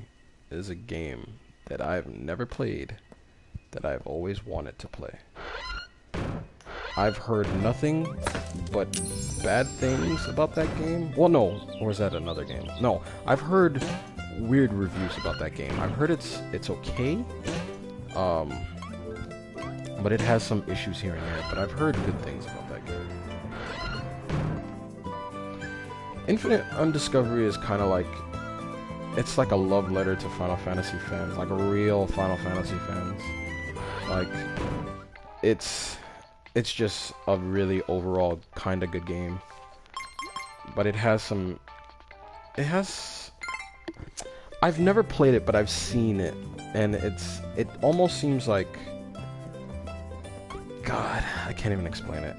is a game that I've never played, that I've always wanted to play. I've heard nothing but bad things about that game. Well, no, or is that another game? No, I've heard weird reviews about that game. I've heard it's okay, but it has some issues here and there, but I've heard good things about that game. Infinite Undiscovery is kind of like, it's like a love letter to Final Fantasy fans, like a real Final Fantasy fans. Like, it's just a really overall kind of good game. But it has some, I've never played it, but I've seen it, and it almost seems like, God, I can't even explain it.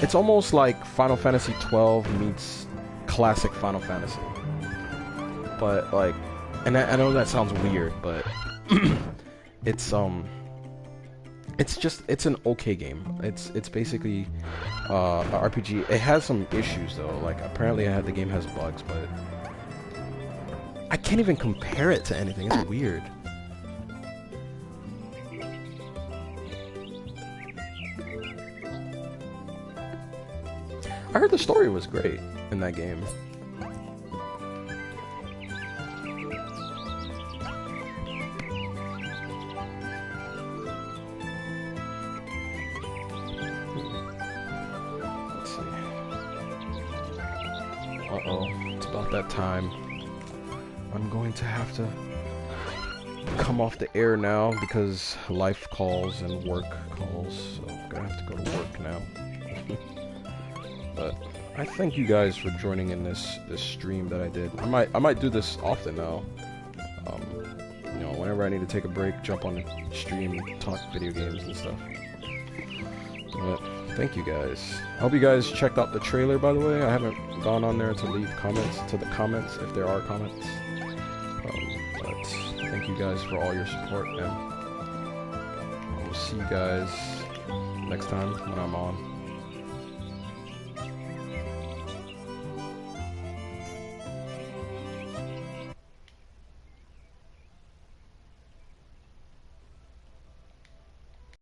It's almost like Final Fantasy 12 meets classic Final Fantasy. But like, and I know that sounds weird, but it's it's an okay game. It's basically a RPG. It has some issues though. Like apparently the game has bugs, but I can't even compare it to anything. It's weird. I heard the story was great in that game. Let's see. Uh-oh, it's about that time. I'm going to have to come off the air now because life calls and work calls, so I'm gonna have to go to work now. But I thank you guys for joining in this stream that I did. I might do this often now. You know, whenever I need to take a break, jump on the stream, talk video games and stuff. But thank you guys. I hope you guys checked out the trailer, by the way. I haven't gone on there to leave comments if there are comments. But thank you guys for all your support, and I will see you guys next time when I'm on.